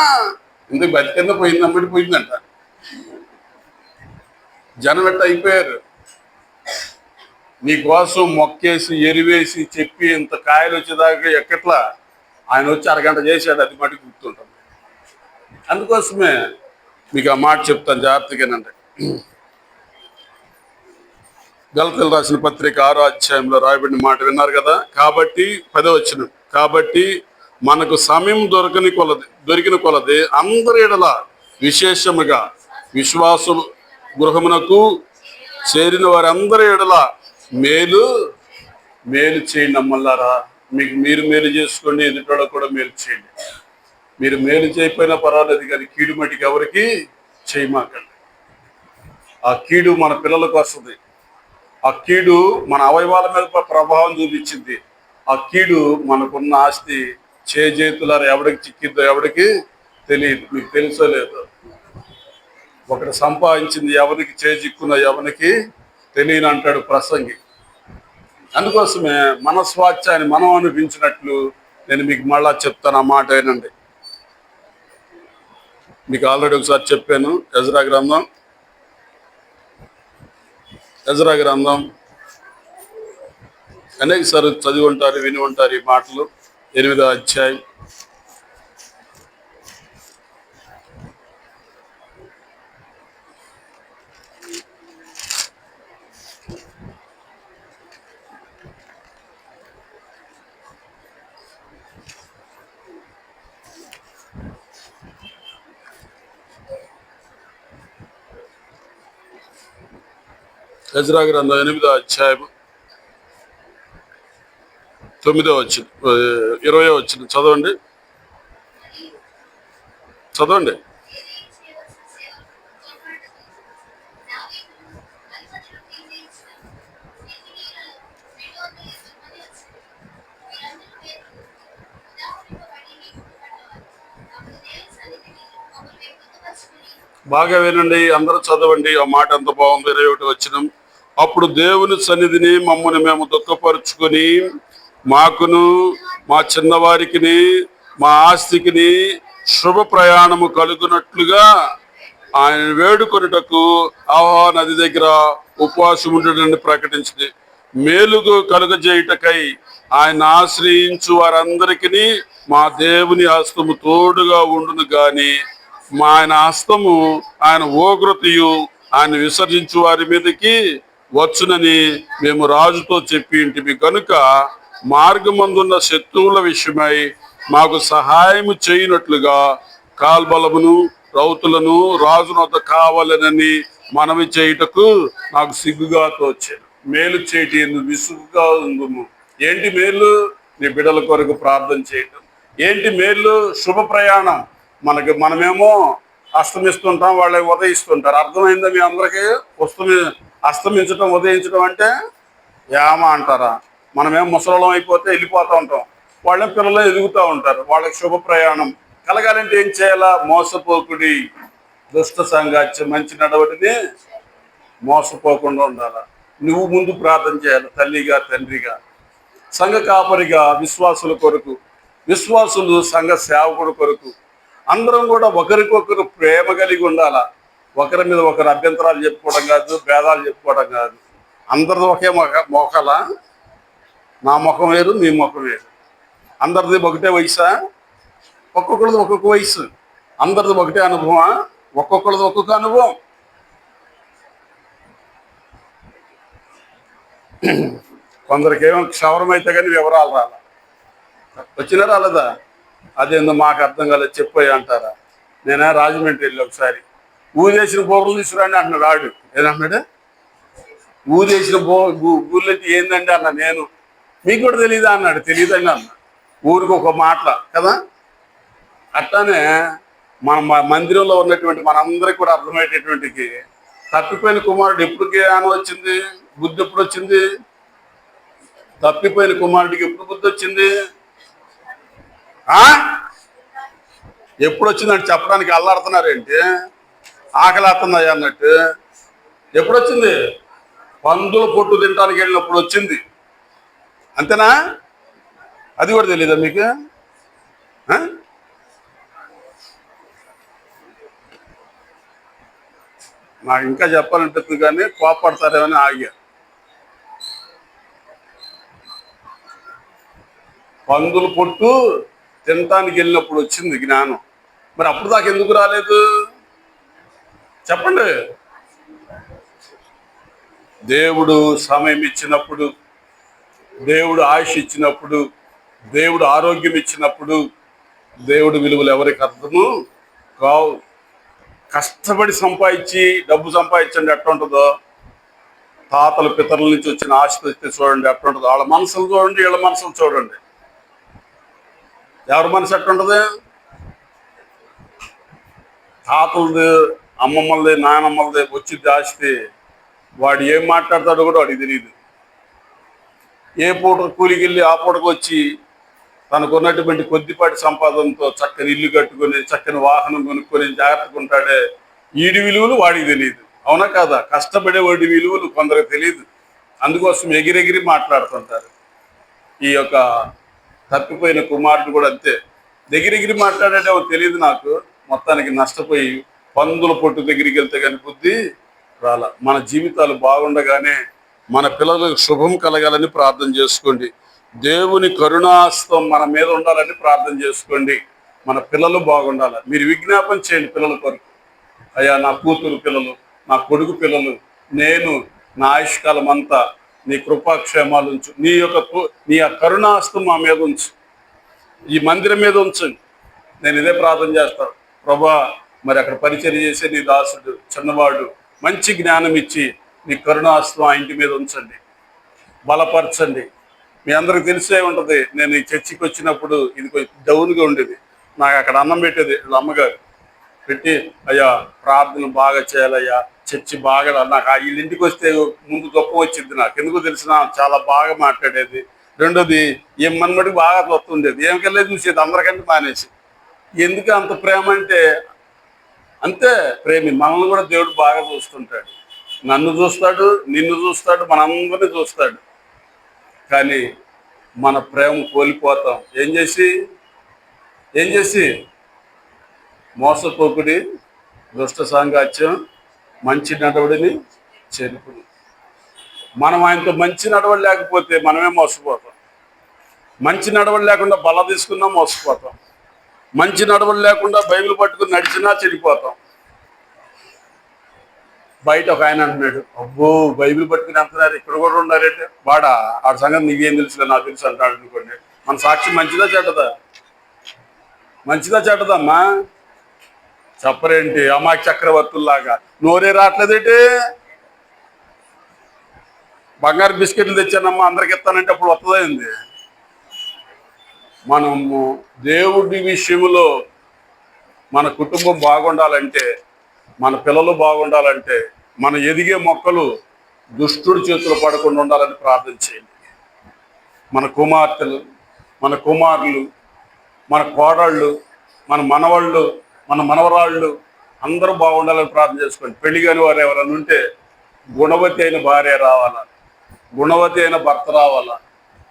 ఇందుకు బతికింద పోయింది, అమ్మడి పోయిందంట. జనం ఎట్ట అయిపోయారు. నీకోసం మొక్కేసి ఎరివేసి చెప్పి ఇంత కాయలు వచ్చేదాకా ఎక్కట్లా ఆయన వచ్చి అరగంట చేశాడు. అది మటుకు గుర్తుంటుంది. అందుకోసమే మీకు ఆ మాట చెప్తాను జాగ్రత్తగానండి. గలతీయులకు రాసిన పత్రిక 6వ అధ్యాయంలో రాయబడిన మాట విన్నారు కదా. కాబట్టి 10వ వచనం, కాబట్టి మనకు సమయం దొరికిన కొలది అందరి ఎడల విశేషముగా విశ్వాస గృహమునకు చేరిన వారందరి ఎడల మేలు చేయండి అమ్మలారా. మీరు మేలు చేసుకోండి, ఎదుటోళ్ళకు కూడా మేలు చేయండి. మీరు మేలు చేయకపోయినా పర్వాలేదు, కానీ కీడు మటుకు ఎవరికి చేయమాకండి. ఆ కీడు మన పిల్లలకు వస్తుంది. ఆ కీడు మన అవయవాల మీద ప్రభావం చూపించింది. ఆ కీడు మనకున్న ఆస్తి చేతులారా ఎవడికి చిక్కిద్దో ఎవడికి తెలియదు. మీకు తెలుసో లేదో, ఒకటి సంపాదించింది ఎవరికి చేజిక్కుందో ఎవరికి తెలియని అంటాడు ప్రసంగి. అందుకోసమే మన స్వాచ్యాన్ని మనం అనిపించినట్లు నేను మీకు మళ్ళా చెప్తాను. ఆ మాట ఏనండి, మీకు ఆల్రెడీ ఒకసారి చెప్పాను. ఎజ్రా గ్రంథం అనేక సార్లు చదివి ఉంటారు, విని ఉంటారు ఈ మాటలు. 8వ అధ్యాయం ఎజ్రా గ్రంథం 8వ అధ్యాయం 9వ వచనం 20వ వచనం చదవండి. బాగా వినండి, అందరూ చదవండి. ఆ మాట ఎంత బాగుంది. 21వ వచనం, అప్పుడు దేవుని సన్నిధిని మమ్మల్ని మేము దుఃఖపరుచుకొని మాకును మా చిన్నవారికిని మా ఆస్తికిని శుభ ప్రయాణము కలుగునట్లుగా ఆయన వేడుకొనుటకు ఆహా నది దగ్గర ఉపవాసం ఉండడని ప్రకటించింది. మేలుగు కలుగజేయుటకై ఆయన ఆశ్రయించు వారందరికీ మా దేవుని హస్తము తోడుగా ఉండును గాని మా ఆయన హస్తము ఆయన ఓగ్రతయు ఆయన విసర్జించు వారి మీదకి వచ్చునని మేము రాజుతో చెప్పి ఇంటిమి కనుక మార్గమందున్న శత్రువుల విషయమై మాకు సహాయము చేయనట్లుగా కాల్బలమును రౌతులను రాజునొద్ద కావాలనని మనవి చేయుటకు నాకు సిగ్గుగా తోచాను. మేలు చేయటి విసుగుగా ఉందుము. ఏంటి మేలు? నీ బిడ్డల కొరకు ప్రార్థన చేయటం. ఏంటి మేలు? శుభ ప్రయాణం. మనమేమో అస్తమిస్తుంటాం, వాళ్ళే ఉదయిస్తుంటారు. అర్థమైందా మీ అందరికీ? అస్తమించడం ఉదయించడం అంటే యామ అంటారా? మనమేమో ముసలం అయిపోతే వెళ్ళిపోతూ ఉంటాం, వాళ్ళే పిల్లలు ఎదుగుతూ ఉంటారు. వాళ్ళకి శుభ ప్రయాణం కలగాలంటే ఏం చేయాలా? మోసపోకుడి దుష్ట సంగాత్యం మంచి నడవడిని మోసపోకుండా ఉండాలా. నువ్వు ముందు ప్రార్థన చేయాలి, తల్లిగా తండ్రిగా సంఘ కాపరిగా విశ్వాసుల కొరకు, విశ్వాసులు సంఘ సేవకుల కొరకు అందరం కూడా ఒకరికొకరు ప్రేమ కలిగి ఉండాలా. ఒకరి మీద ఒకరు అభ్యంతరాలు చెప్పుకోవడం కాదు, భేదాలు చెప్పుకోవడం కాదు. అందరిది ఒకే మొఖలా? నా ముఖం వేరు, నీ ముఖం వేరు. అందరిది ఒకటే వయసా? ఒక్కొక్కరిది ఒక్కొక్క వయసు. అందరిది ఒకటే అనుభవమా? ఒక్కొక్కరిది ఒక్కొక్క అనుభవం. కొందరికేమో క్షవరం అయితే కానీ వివరాలు రాలా. వచ్చినా రాలేదా? అదేందో మాకు అర్థం కాలేదు చెప్పాయి అంటారా? నేనే రాజమండ్రి వెళ్ళి ఒకసారి ఊదేసిన బోర్లు తీసుకురండి అంటున్నాడు. ఆడు ఏదంటున్నాడు? ఊదేసిన బూర్లెట్టి ఏందండి అన్న. నేను మీకు కూడా తెలియదా అన్నాడు. తెలియదండి అన్న. ఊరికి ఒక మాటల కదా. అట్లానే మన మందిరంలో ఉన్నటువంటి మనందరికి కూడా అర్థమయ్యేటటువంటికి తప్పిపోయిన కుమారుడు ఎప్పుడు జ్ఞానం వచ్చింది? బుద్ధి ఎప్పుడు వచ్చింది? తప్పిపోయిన కుమారుడికి ఎప్పుడు బుద్ధి వచ్చింది? ఎప్పుడు వచ్చిందంటే చెప్పడానికి అల్లాడుతున్నారేంటి? ఆకలి అవుతున్నాయి అన్నట్టు. ఎప్పుడు వచ్చింది? పందుల పొట్టు తినడానికి వెళ్ళినప్పుడు వచ్చింది. అంతేనా? అది కూడా తెలీదా మీకు? నాకు ఇంకా చెప్పాలంటుంది కానీ కోపడతారేమని ఆగా. పందుల పొట్టు తినటానికి వెళ్ళినప్పుడు వచ్చింది జ్ఞానం. మరి అప్పుడు దాకా ఎందుకు రాలేదు చెప్పండి? దేవుడు సమయం ఇచ్చినప్పుడు, దేవుడు ఆయుష్ ఇచ్చినప్పుడు, దేవుడు ఆరోగ్యం ఇచ్చినప్పుడు దేవుడు విలువలు ఎవరికి అర్థము కావు. కష్టపడి సంపాదించి డబ్బు సంపాదించండి ఎట్లా ఉంటుందో, తాతల పితరుల నుంచి వచ్చిన ఆస్తి వస్తే చూడండి ఎట్లా ఉంటుందో. వాళ్ళ మనసులు చూడండి, వీళ్ళ మనసులు చూడండి. ఎవరి మనసు ఎట్లుంటుంది? తాతలది, అమ్మమ్మలది, నాయనమ్మలది వచ్చింది ఆస్తి, వాడు ఏం మాట్లాడతాడో కూడా వాడికి తెలియదు. ఏ పూట కూలికి వెళ్ళి ఆ పూటకు వచ్చి తనకున్నటువంటి కొద్దిపాటి సంపాదనతో చక్కని ఇల్లు కట్టుకొని, చక్కని వాహనం కొనుక్కొని జాగ్రత్తగా ఉంటాడే, వీడి విలువలు వాడికి తెలియదు. అవునా కాదా? కష్టపడే వాడి విలువలు కొందరికి తెలియదు. అందుకోసం ఎగిరెగిరి మాట్లాడుతుంటారు. ఈ యొక్క తప్పిపోయిన కుమారుడు కూడా అంతే, దగ్గరెగిరి మాట్లాడేటో తెలియదు నాకు. మొత్తానికి నష్టపోయి పందుల పొట్టు దగ్గరికి వెళ్తే కానీ బుద్ధి రాల. మన జీవితాలు బాగుండగానే మన పిల్లలకు శుభం కలగాలని ప్రార్థన చేసుకోండి. దేవుని కరుణాస్తం మన మీద ఉండాలని ప్రార్థన చేసుకోండి. మన పిల్లలు బాగుండాలి. మీరు విజ్ఞాపన చేయండి పిల్లల కొరకు. అయ్యా, నా కూతురు పిల్లలు, నా కొడుకు పిల్లలు, నేను నా ఆయుష్కాలం అంతా నీ కృపాక్షేమాలు ఉంచు, నీ కరుణాస్తం మా మీద ఉంచు, ఈ మందిరం మీద ఉంచండి. నేను ఇదే ప్రార్థన చేస్తాను. ప్రభా, మరి అక్కడ పరిచర్య చేసే నీ దాసుడు చిన్నవాడు మంచి జ్ఞానం ఇచ్చి నీ కరుణాస్తం ఆ ఇంటి మీద ఉంచండి, బలపరచండి. మీ అందరికి తెలిసే ఉంటుంది, నేను ఈ చర్చికి వచ్చినప్పుడు ఇది కొంచెం డౌన్గా ఉండేది. నాకు అక్కడ అన్నం పెట్టేది వీళ్ళ అమ్మగారు. పెట్టి, అయ్యా ప్రార్థన బాగా చేయాలయ్యా, చర్చి బాగా, నాకు ఆ వీళ్ళ ఇంటికి వస్తే ముందు గొప్ప వచ్చింది. నాకు ఎందుకో తెలిసిన చాలా బాగా మాట్లాడేది. రెండోది ఏం మనమడికి బాగా వస్తుండేది, ఏమికెళ్ళే చూసేది అందరికంటే మానేసి. ఎందుకు అంత ప్రేమ అంటే అంతే ప్రేమి. మనల్ని కూడా దేవుడు బాగా చూస్తుంటాడు. నన్ను చూస్తాడు, నిన్ను చూస్తాడు, మనందరినీ చూస్తాడు. కానీ మన ప్రేమ కోల్పోతాం. ఏం చేసి మోసపోకుడి, దుష్ట సాంగాత్యం, మంచి నడవడిని చెరుపుని. మనం ఆయనతో మంచి నడవడి లేకపోతే మనమే మోసపోతాం. మంచి నడవడి లేకుండా బల తీసుకున్నా మోసపోతాం. మంచి నడవడి లేకుండా బైబిల్ పట్టుకుని నడిచినా చెడిపోతాం. బయట ఒక ఆయన అంటున్నాడు, అబ్బో బైబిల్ పట్టుకుని అంటున్నారు, ఇక్కడ కూడా ఉన్నారంటే వాడా, ఆ సంగతి నీకేం తెలుసులే, నాకు తెలుసు అంటాడు అనుకోండి. మన సాక్షి మంచిదా చెడ్డదా? మంచిదా చెడ్డదమ్మా? చెప్పరేంటి? అమాయక చక్రవర్తుల్లాగా నోరే రావట్లేదేంటి? బంగారు బిస్కెట్లు తెచ్చానమ్మా అందరికి ఇస్తానంటే అప్పుడు వస్తుందైంది. మనము దేవుడి విషయంలో మన కుటుంబం బాగుండాలంటే, మన పిల్లలు బాగుండాలంటే, మన ఎదిగే మొక్కలు దుష్టుడి చేతులు పడకుండా ఉండాలని ప్రార్థన చేయండి. మన కుమార్తెలు, మన కుమారులు, మన కోడళ్ళు, మన మనవాళ్ళు, మన మనవరాళ్ళు అందరూ బాగుండాలని ప్రార్థన చేసుకోండి. పెళ్లి కాని వారు ఎవరైనా ఉంటే గుణవతి అయిన భార్య రావాలా, గుణవతి అయిన భర్త రావాలా,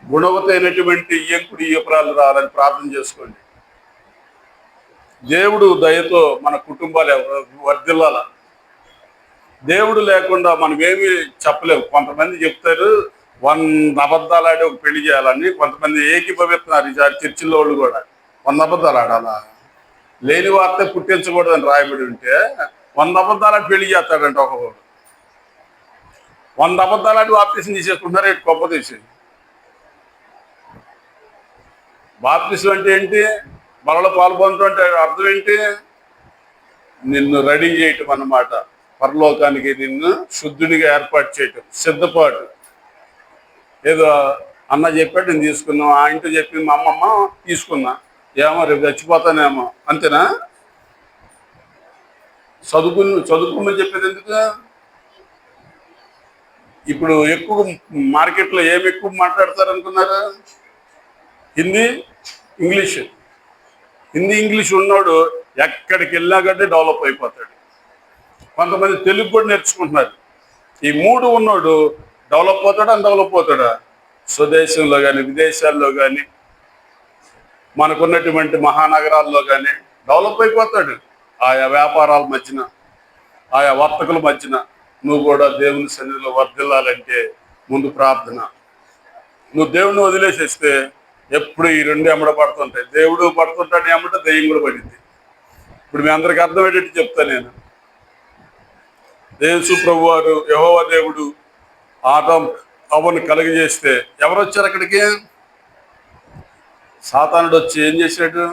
గుణవతి అయినటువంటి ఎంకుడు ఈయపురాలు రావాలని ప్రార్థన చేసుకోండి. దేవుడు దయతో మన కుటుంబాలు వర్ధిల్లాల. దేవుడు లేకుండా మనం ఏమీ చెప్పలేము. కొంతమంది చెప్తారు 100 అబద్ధాలు ఆడి ఒక పెళ్లి చేయాలని, కొంతమంది ఏకీభవిస్తున్నారు. ఈసారి చర్చిల్లో వాళ్ళు కూడా 100 అబద్ధాలు ఆడాలా, లేని వార్త పుట్టించకూడదని రాయబడి ఉంటే 100 అబద్ధాలు ఆడి పెళ్లి చేస్తాడంట ఒకడు. 100 అబద్ధాలు ఆడి బాప్తిసం తీసేసుకుంటున్నారు. ఏంటి గొప్ప తీసి? బాప్తిసం అంటే ఏంటి? బలలో పాల్పొందడం అంటే అర్థం ఏంటి? నిన్ను రెడీ చేయటం అన్నమాట. పరలోకానికి నిన్ను శుద్ధుడిగా ఏర్పాటు చేయటం, సిద్ధపాటు. ఏదో అన్న చెప్పాడు నేను తీసుకున్నాం, ఆ ఇంట్లో చెప్పింది మా అమ్మమ్మ తీసుకున్నా, ఏమో రేపు చచ్చిపోతానేమో, అంతేనా? చదువుకుని చెప్పేది ఎందుకు? ఇప్పుడు ఎక్కువ మార్కెట్లో ఏమి ఎక్కువ మాట్లాడతారు అనుకున్నారు? హిందీ ఇంగ్లీష్ ఉన్నోడు ఎక్కడికి వెళ్ళినా కంటే డెవలప్ అయిపోతాడు. కొంతమంది తెలుగు కూడా నేర్చుకుంటున్నారు. ఈ 3 ఉన్నోడు డెవలప్ అవుతాడా, అన్డెవలప్ అవుతాడా? స్వదేశంలో కానీ, విదేశాల్లో కానీ, మనకున్నటువంటి మహానగరాల్లో కానీ డెవలప్ అయిపోతాడు. ఆయా వ్యాపారాల మధ్యన, ఆయా వర్తకుల మధ్యన నువ్వు కూడా దేవుని సన్నిధిలో వర్ధిల్లాలంటే ముందు ప్రార్థన. నువ్వు దేవుడిని వదిలేసేస్తే ఎప్పుడు ఈ 2 ఎమ్మడ పడుతుంటాయి. దేవుడు పడుతుంటాడు ఎమ్మట, దెయ్యం కూడా పడింది. ఇప్పుడు మీ అందరికి అర్థమయ్యేటట్టు చెప్తా నేను. యేసు ప్రభువారు యెహోవా దేవుడు ఆదాం అవ్వను కలుగజేస్తే ఎవరు వచ్చారు అక్కడికి? సాతానుడు వచ్చి ఏం చేశాడు?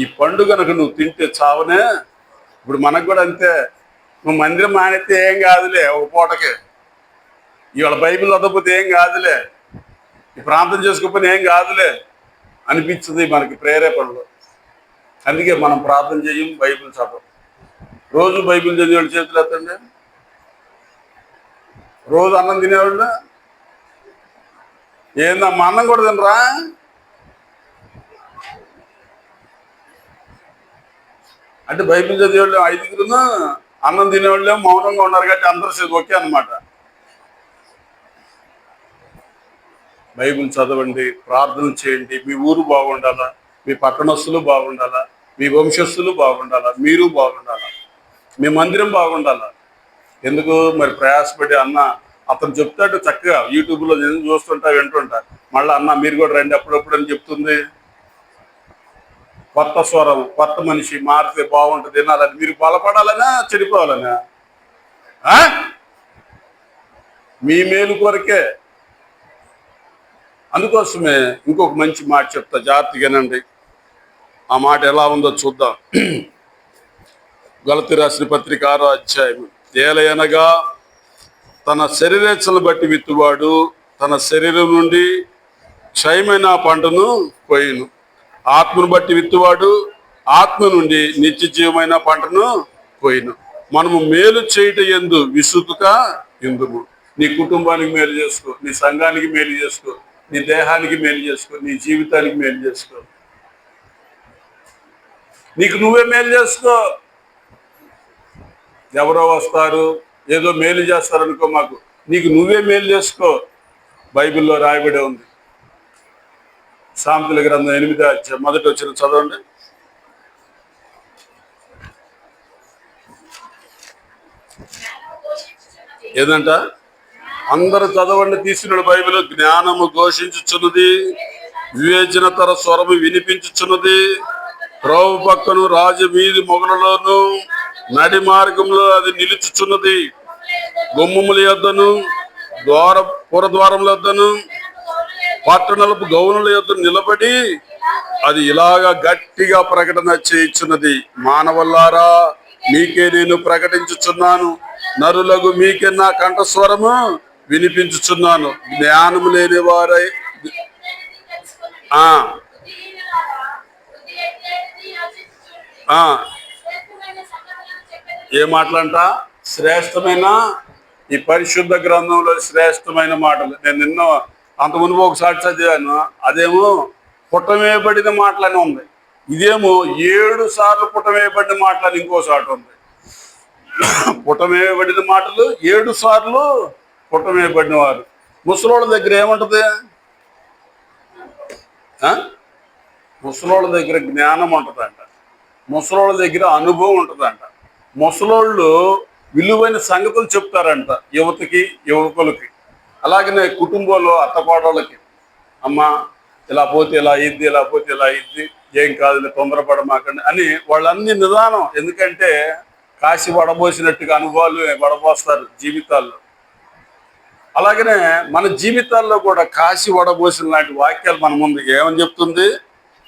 ఈ పండు కనుక నువ్వు తింటే చావనే. ఇప్పుడు మనకు కూడా అంతే. నువ్వు మందిరం మానేస్తే ఏం కాదులే, ఒక పూటకి ఇవాళ బైబిల్ వదకపోతే ఏం కాదులే, ఈ ప్రాంతం చేసుకోకపోతే ఏం కాదులే అనిపించింది మనకి ప్రేరేపణలు. అందుకే మనం ప్రార్థన చేయం, బైబిల్ చదవం. రోజు బైబిల్ చదివేవాళ్ళు చేతులు ఎత్తండి. రోజు అన్నం తినేవాళ్ళు ఏందమ్మా అన్నం కూడా తినరా? అంటే బైబిల్ చదివేవాళ్ళు 5గురును, అన్నం తినేవాళ్ళు మౌనంగా ఉన్నారు కాబట్టి అందరూ ఓకే అనమాట. బైబిల్ చదవండి, ప్రార్థన చేయండి. మీ ఊరు బాగుండాలా, మీ పట్టణస్తులు బాగుండాలా, మీ వంశస్థులు బాగుండాలా, మీరు బాగుండాలా, మీ మందిరం బాగుండాలా. ఎందుకు మరి ప్రయాసపడి అతను చెప్తాడు చక్కగా, యూట్యూబ్లో నేను చూస్తుంటా వింటుంటా. మళ్ళీ అన్న మీరు కూడా రండి అప్పుడప్పుడు అని చెప్తుంది. కొత్త స్వరం, కొత్త మనిషి మారితే బాగుంటుంది వినాలని. మీరు బలపడాలనా చెడిపోవాలనా? మీ మేలు కొరకే. అందుకోసమే ఇంకొక మంచి మాట చెప్తా, జాగ్రత్తగానండి. ఆ మాట ఎలా ఉందో చూద్దాం. గలతీ రాసిన పత్రిక 6వ అధ్యాయం. ఏలయనగా తన శరీరేచ్ఛను బట్టి విత్తువాడు తన శరీరం నుండి క్షయమైన పంటను కోయును. ఆత్మను బట్టి విత్తువాడు ఆత్మ నుండి నిత్య జీవమైన పంటను కోయును. మనము మేలు చేయట యందు విసుగుక ఎందుము. నీ కుటుంబానికి మేలు చేసుకో, నీ సంఘానికి మేలు చేసుకో, నీ దేహానికి మేలు చేసుకో, నీ జీవితానికి మేలు చేసుకో, నీకు నువ్వే మేలు చేసుకో. ఎవరో వస్తారు ఏదో మేలు చేస్తారనుకో, మాకు నీకు నువ్వే మేలు చేసుకో. బైబిల్లో రాయబడి ఉంది. సామెతల గ్రంథం 8వ అధ్యాయం 1వ వచనం చదవండి. ఏదంట? అందరూ చదవండి, తీసుకున్నాడు బైబిల్. జ్ఞానము ఘోషించుచున్నది, వివేచన తర స్వరము వినిపించుచున్నది. త్రోవ పక్కను రాజవీధి మొగలలోను నడి మార్గంలో అది నిలుచుచున్నది. గుమ్మముల యొద్దను పురద్వారముల యొద్దను పట్టణపు గౌనుల యొద్ద నిలబడి అది ఇలాగా గట్టిగా ప్రకటన చేయుచున్నది. మానవులారా, మీకే నేను ప్రకటించుచున్నాను, నరులకు మీకే నా కంఠస్వరము వినిపించుచున్నాను. జ్ఞానము లేని వారై ఏ మాటలంట? శ్రేష్టమైన ఈ పరిశుద్ధ గ్రంథంలో శ్రేష్టమైన మాటలు. నేను నిన్న అంత మునుపు ఒకసారి చదివాను. అదేమో పుట్టమేయబడిన మాటలని ఉంది, ఇదేమో 7 సార్లు పుట్టమేయబడిన మాటలని ఇంకోసారి ఉంది. పుట్టమేయబడిన మాటలు 7 సార్లు పుట్టమేయబడిన వారు. ముసలోళ్ళ దగ్గర ఏముంటది? ముసలోళ్ళ దగ్గర జ్ఞానం ఉంటుందంట, ముసలోళ్ళ దగ్గర అనుభవం ఉంటుందంట. ముసలోళ్ళు విలువైన సంగతులు చెప్తారంట యువతకి, యువకులకి. అలాగనే కుటుంబంలో అత్తపాటోళ్ళకి, అమ్మ ఇలా పోతే ఇలా అయ్యిద్ది, ఇలా పోతే ఇలా అయ్యిద్ది, ఏం కాదు తొందరపడమాకండి అని వాళ్ళన్ని నిదానం. ఎందుకంటే కాశీ వడబోసినట్టుగా అనుభవాలు వడబోస్తారు జీవితాల్లో. అలాగనే మన జీవితాల్లో కూడా కాశీ వడబోసిన లాంటి వాక్యాలు మన ముందు ఏమని చెప్తుంది?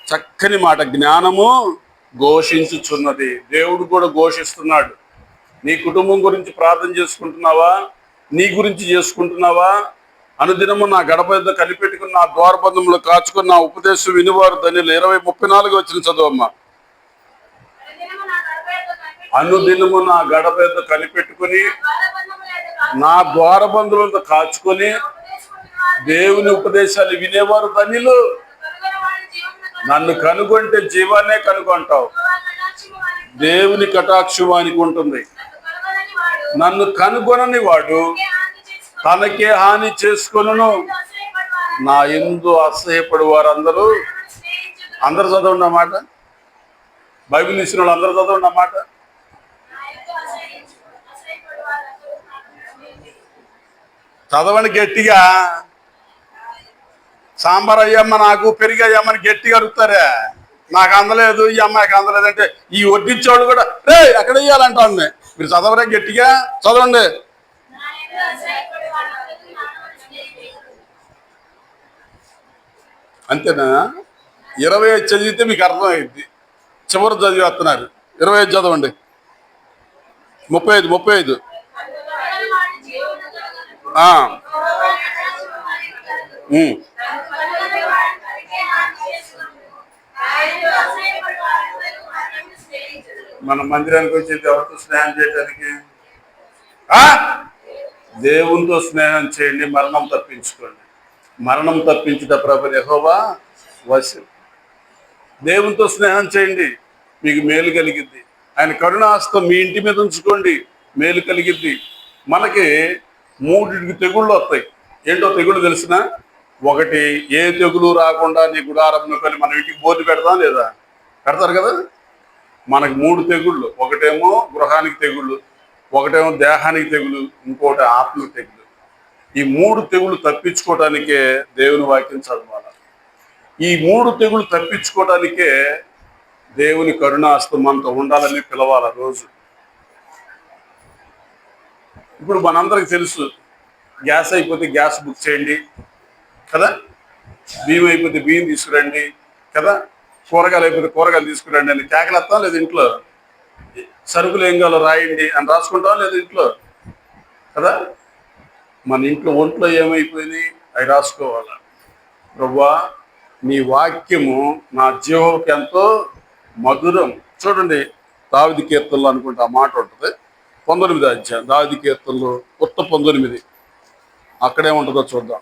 చక్కని మాట, జ్ఞానము ఘోషించుచున్నది. దేవుడు కూడా ఘోషిస్తున్నాడు. నీ కుటుంబం గురించి ప్రార్థన చేసుకుంటున్నావా? నీ గురించి చేసుకుంటున్నావా? అనుదినము నా గడప యొద్ద కనిపెట్టుకుని నా ద్వారబంధంలో కాచుకుని నా ఉపదేశం వినివారు ధన్యులు. 20:34 వచ్చిన చదువమ్మా. అనుదినము నా గడప యొద్ద కనిపెట్టుకుని నా ద్వారబంధులతో కాచుకొని దేవుని ఉపదేశాలు వినేవారు ధన్యులు. నన్ను కనుగొంటే జీవాన్నే కనుగొంటావు. దేవుని కటాక్షవానికి ఉంటుంది. నన్ను కనుగొనని వాడు తనకే హాని చేసుకొనును. నా యందు అసహ్యపడు వారందరూ, అందరు చదవండి అన్నమాట. బైబిల్ ఇచ్చిన వాళ్ళు అందరూ చదవండి అన్నమాట. చదవండి గట్టిగా. సాంబార్ అయ్యమ్మ నాకు, పెరిగి అయ్యమ్మని గట్టిగా అడుగుతారే. నాకు అందలేదు, ఈ అమ్మాయికి అందలేదు అంటే ఈ వడ్డించేవాళ్ళు కూడా రే ఎక్కడ ఇయ్యాలంటాను. మీరు చదవరే గట్టిగా చదవండి. అంతేనా? 25 చదివితే మీకు అర్థమైంది. చివరి చదివేస్తున్నారు. 25 చదవండి. 35 మన మందిరానికి వచ్చేది ఎవరితో స్నేహం చేయడానికి? దేవునితో స్నేహం చేయండి, మరణం తప్పించుకోండి. మరణం తప్పించుట ప్రభు యెహోవా వశం. దేవునితో స్నేహం చేయండి, మీకు మేలు కలిగిద్ది. ఆయన కరుణాస్తం మీ ఇంటి మీద ఉంచుకోండి, మేలు కలిగిద్ది. మనకి 3 తెగుళ్ళు వస్తాయి. ఏంటో తెగుళ్ళు తెలిసిన? ఒకటి, ఏ తెగులు రాకుండా నీ గుడారంలో కొని మన ఇంటికి బోర్డు పెడతాం లేదా? పెడతారు కదా. మనకి 3 తెగుళ్ళు. ఒకటేమో గృహానికి తెగుళ్ళు, ఒకటేమో దేహానికి తెగులు, ఇంకోటి ఆత్మకి తెగులు. ఈ 3 తెగులు తప్పించుకోవటానికే దేవుని వాక్యం చదవాలి. ఈ 3 తెగులు తప్పించుకోవటానికే దేవుని కరుణాస్తం మనతో ఉండాలని పిలవాలి రోజు. ఇప్పుడు మనందరికి తెలుసు, గ్యాస్ అయిపోతే గ్యాస్ బుక్ చేయండి కదా, బియ్యం అయిపోతే బియ్యం తీసుకురండి కదా, కూరగాయలు అయిపోతే కూరగాయలు తీసుకురండి అని కేకలేస్తాం లేదు ఇంట్లో. సరుకులు ఏం కావాలో రాయండి అని రాసుకుంటాం లేదు ఇంట్లో కదా. మన ఇంట్లో ఒంట్లో ఏమైపోయినాయి అవి రాసుకోవాలి. ప్రభువా, నీ వాక్యము నా జీవకి ఎంతో మధురం. చూడండి, దావీదు కీర్తనలు అనుకుంటే ఆ మాట ఉంటుంది. 19వ అధ్యాయం దావీదు కీర్తనలు 19. అక్కడేముంటుందో చూద్దాం.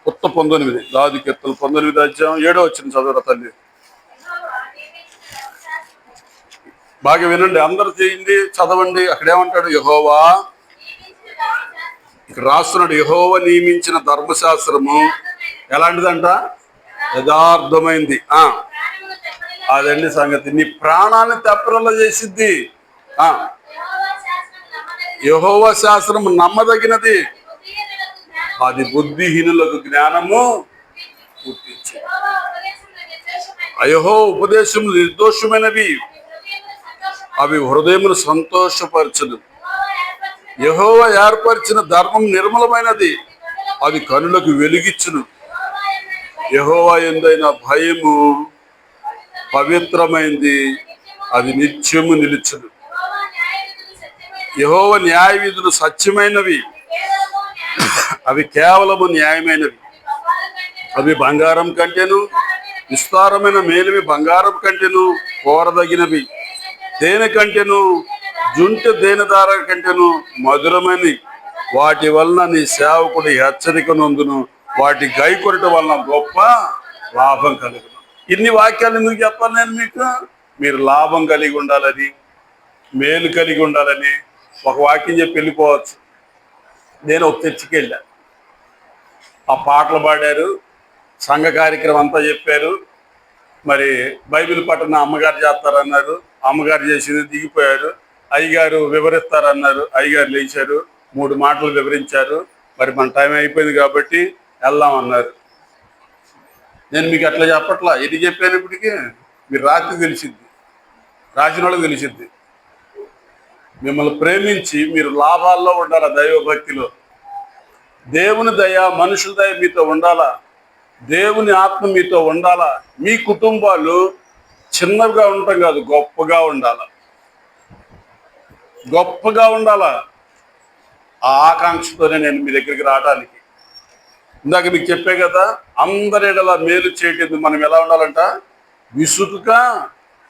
19 దావీదు కీర్తనలు 19వ అధ్యాయం 7వ వచనం చదువురా తల్లి. బాగా వినండి, అందరు చేయండి, చదవండి. అక్కడేమంటాడు? యెహోవా, ఇక్కడ రాస్తున్నాడు, యెహోవా నియమించిన ధర్మశాస్త్రము ఎలాంటిదంట? యథార్థమైంది. అదండి సంగతి. నీ ప్రాణాన్ని తెప్పరలా చేసిద్ది. యెహోవా శాస్త్రము నమ్మదగినది, అది బుద్ధిహీనులకు జ్ఞానము పుట్టించి. యెహోవా ఉపదేశములు నిర్దోషమైనవి, అవి హృదయమును సంతోషపరచును. యెహోవా ఏర్పరిచిన ధర్మం నిర్మలమైనది, అది కనులకు వెలిగిచ్చును. యెహోవా యందైన భయము పవిత్రమైంది, అది నిత్యము నిలుచును. యెహోవా న్యాయ విధులు సత్యమైనవి, అవి కేవలము న్యాయమైనవి. అవి బంగారం కంటేను విస్తారమైన మేలువి, బంగారం కంటేను కోరదగినవి, తేనె కంటేను జుంటె దేనదార కంటేను మధురమని. వాటి వలన నీ సేవకుడు హెచ్చరిక నొందును, వాటి గైకొరట వలన గొప్ప లాభం కలుగును. ఇన్ని వాక్యాలు ఎందుకు చెప్పాలి నేను మీకు? మీరు లాభం కలిగి ఉండాలని, మేలు కలిగి ఉండాలని ఒక వాక్యం చెప్పి వెళ్ళిపోవచ్చు. నేను ఒక చర్చికి వెళ్ళా, ఆ పాటలు పాడారు, సంఘ కార్యక్రమం అంతా చెప్పారు. మరి బైబిల్ పట్టణ అమ్మగారు చేస్తారన్నారు, అమ్మగారు చేసింది దిగిపోయారు. అయ్యగారు వివరిస్తారన్నారు, అయ్యగారు లేచారు, 3 మాటలు వివరించారు. మరి మన టైం అయిపోయింది కాబట్టి వెళ్దామన్నారు. నేను మీకు అట్లా చెప్పట్లా, ఇది చెప్పాను. ఇప్పటికీ మీరు రాత్రి తెలిసిద్ది, రాసిన వాళ్ళకి తెలిసిద్ది. మిమ్మల్ని ప్రేమించి మీరు లాభాల్లో ఉండాలా, దైవభక్తిలో. దేవుని దయ, మనుషుల దయ మీతో ఉండాలా, దేవుని ఆత్మ మీతో ఉండాలా. మీ కుటుంబాలు చిన్నగా ఉండటం కాదు, గొప్పగా ఉండాలా, గొప్పగా ఉండాలా. ఆ ఆకాంక్షతోనే నేను మీ దగ్గరికి రావడానికి. ఇందాక మీకు చెప్పే కదా, అందరిలా మేలు చేయటం. మనం ఎలా ఉండాలంట? విసుగుగా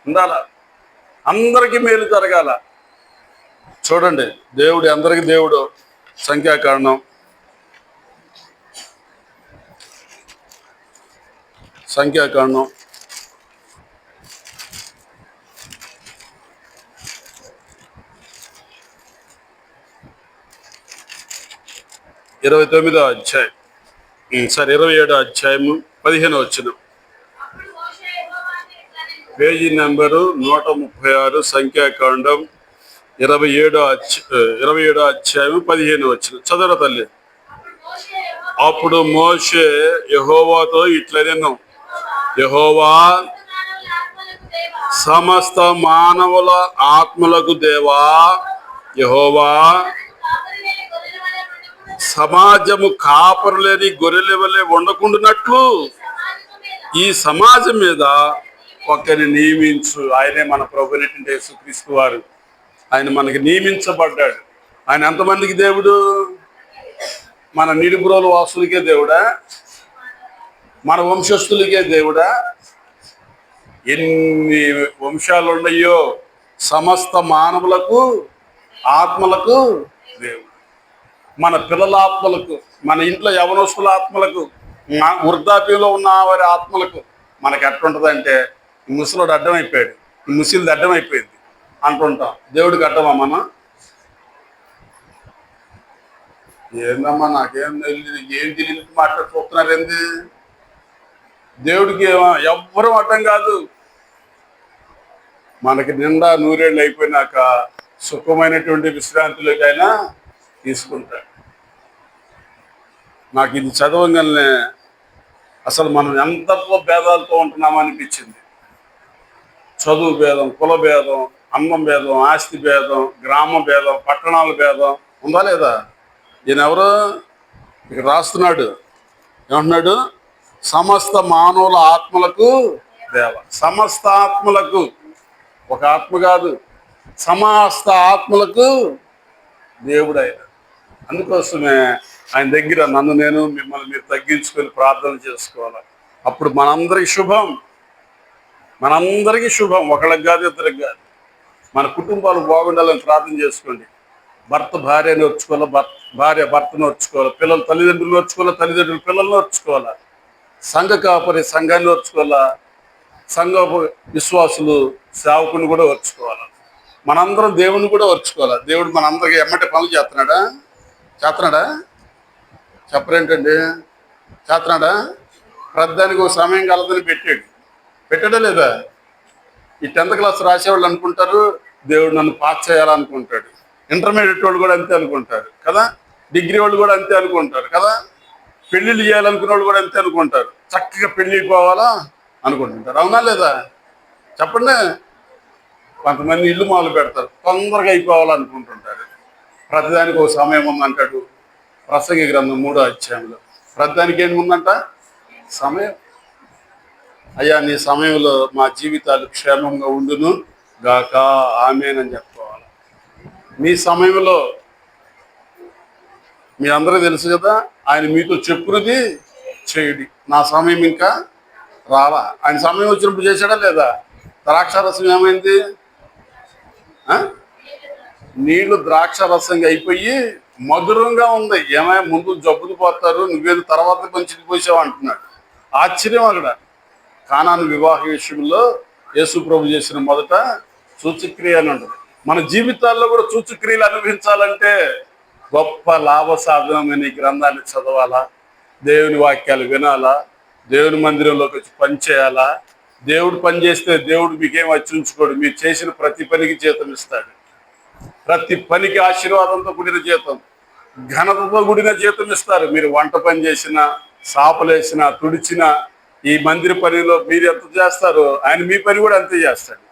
ఉండాలా, అందరికీ మేలు జరగాల. చూడండి, దేవుడు అందరికి దేవుడు. సంఖ్యాకాండం 29వ అధ్యాయం, 27వ అధ్యాయము 15వ వచనం. పేజీ నెంబరు 136, సంఖ్యాకాండం 27వ అధ్యాయం 15వ వచనం. చదవరా తల్లి. అప్పుడు మోషే యెహోవాతో ఇట్లనెను, యెహోవా, సమస్త మానవుల ఆత్మలకు దేవా, యెహోవా, సమాజము కాపరు లేని గొర్రెల వలె ఉండకుండానట్లు ఈ సమాజం మీద ఒకరిని నియమించు. ఆయనే మన ప్రభువైనటువంటి యేసుక్రీస్తు వారు. ఆయన మనకి నియమించబడ్డాడు. ఆయన ఎంతమందికి దేవుడు? మన నిడుబ్రోలు వాసులకే దేవుడా? మన వంశస్థులకే దేవుడా? ఎన్ని వంశాలు ఉన్నాయో సమస్త మానవులకు ఆత్మలకు దేవుడు. మన పిల్లల ఆత్మలకు, మన ఇంట్లో యవనస్తుల ఆత్మలకు, వృద్ధాప్యంలో ఉన్న వారి ఆత్మలకు మనకి ఎట్లుంటుందంటే ముసలోడు అడ్డమైపోయాడు, ముసిలిది అడ్డమైపోయింది అంటుంటాం. దేవుడికి అడ్డమా మనం? ఏందమ్మా నాకేం తెలియదు, ఏం తెలియదు మాట్లాడుతున్నారు ఏంది? దేవుడికి ఎవ్వరూ అడ్డం కాదు. మనకి నిండా నూరేళ్ళు అయిపోయినాక సుఖమైనటువంటి విశ్రాంతిలోకైనా తీసుకుంటాడు. నాకు ఇది చదవగానే అసలు మనం ఎంత భేదాలతో ఉంటున్నామనిపించింది. చదువు భేదం, కుల భేదం, అన్నం భేదం, ఆస్తి భేదం, గ్రామ భేదం, పట్టణాల భేదం ఉందా లేదా? ఈయన ఎవరు ఇక్కడ రాస్తున్నాడు? ఏమంటున్నాడు? సమస్త మానవుల ఆత్మలకు దేవ. సమస్త ఆత్మలకు, ఒక ఆత్మ కాదు, సమస్త ఆత్మలకు దేవుడు ఆయన. అందుకోసమే ఆయన దగ్గర నన్ను నేను, మిమ్మల్ని మీరు తగ్గించుకొని ప్రార్థన చేసుకోవాలి. అప్పుడు మనందరికి శుభం, మనందరికీ శుభం. ఒకళ్ళకి కాదు, ఇద్దరికి కాదు. మన కుటుంబాలు బాగుండాలని ప్రార్థన చేసుకోండి. భర్త భార్యని వచ్చుకోవాలి, భార్య భర్తను వచ్చుకోవాలి, పిల్లలు తల్లిదండ్రులు వచ్చుకోవాలి, తల్లిదండ్రులు పిల్లల్ని వచ్చుకోవాలి, సంఘ కాపరి సంఘాన్ని వచ్చుకోవాలా, సంఘ విశ్వాసులు సేవకుని కూడా వచ్చుకోవాలి. మనందరం దేవుని కూడా వచ్చుకోవాలి. దేవుడు మనందరికి ఎమ్మటి పనులు చేస్తున్నాడా? చెప్పరేంటండి? చేస్తున్నాడా? ప్రతిదానికి ఒక సమయం కలదని పెట్టాడా లేదా? ఈ 10th క్లాస్ రాసేవాళ్ళు అనుకుంటారు దేవుడు నన్ను పాస్ చేయాలనుకుంటాడు. ఇంటర్మీడియట్ వాళ్ళు కూడా అంతే అనుకుంటారు కదా. డిగ్రీ వాళ్ళు కూడా అంతే అనుకుంటారు కదా. పెళ్ళిళ్ళు చేయాలనుకున్న వాళ్ళు కూడా అంతే అనుకుంటారు. చక్కగా పెళ్ళికి పోవాలా అనుకుంటుంటారు. అవునా లేదా? చెప్పండి. కొంతమంది ఇల్లు మొదలు పెడతారు, తొందరగా అయిపోవాలనుకుంటుంటారు. ప్రతిదానికి ఒక సమయం ఉందంటాడు ప్రసంగి గ్రంథం 3వ అధ్యాయంలో. ప్రతిదానికి ఏముందంట? సమయం. అయ్యా నీ సమయంలో మా జీవితాలు క్షేమంగా ఉండును గాక, ఆమేనని చెప్పుకోవాలి. మీ సమయంలో మీ అందరూ తెలుసు కదా, ఆయన మీతో చెప్పున్నది చేయుడి. నా సమయం ఇంకా రాలా. ఆయన సమయం వచ్చినప్పుడు చేశాడా లేదా? ద్రాక్షారసం ఏమైంది? నీళ్లు ద్రాక్షారసంగా అయిపోయి మధురంగా ఉంది. ఏమైనా ముందు జబ్బులు పోతారు, నువ్వేది తర్వాత కొంచెం పోసావు అంటున్నాడు. ఆశ్చర్యం అక్కడ. కానాను వివాహ విషయంలో యేసు ప్రభు చేసిన మొదట సూచక్రియ అని ఉంటుంది. మన జీవితాల్లో కూడా సూచక్రియలు అనుభవించాలంటే గొప్ప లాభ సాధనమైన ఈ గ్రంథాన్ని చదవాలా, దేవుని వాక్యాలు వినాలా, దేవుని మందిరంలోకి వచ్చి పని చేయాలా. దేవుడు పని చేస్తే దేవుడు మీకేం అచ్చుంచుకోడు. మీరు చేసిన ప్రతి పనికి జీతం ఇస్తాడు. ప్రతి పనికి ఆశీర్వాదంతో కూడిన జీతం, ఘనతతో కూడిన జీతం ఇస్తారు. మీరు వంట పని చేసినా, సాపలేసినా, తుడిచినా, ఈ మందిర పనిలో మీరు ఎంత చేస్తారో ఆయన మీ పని కూడా అంతే చేస్తాడు.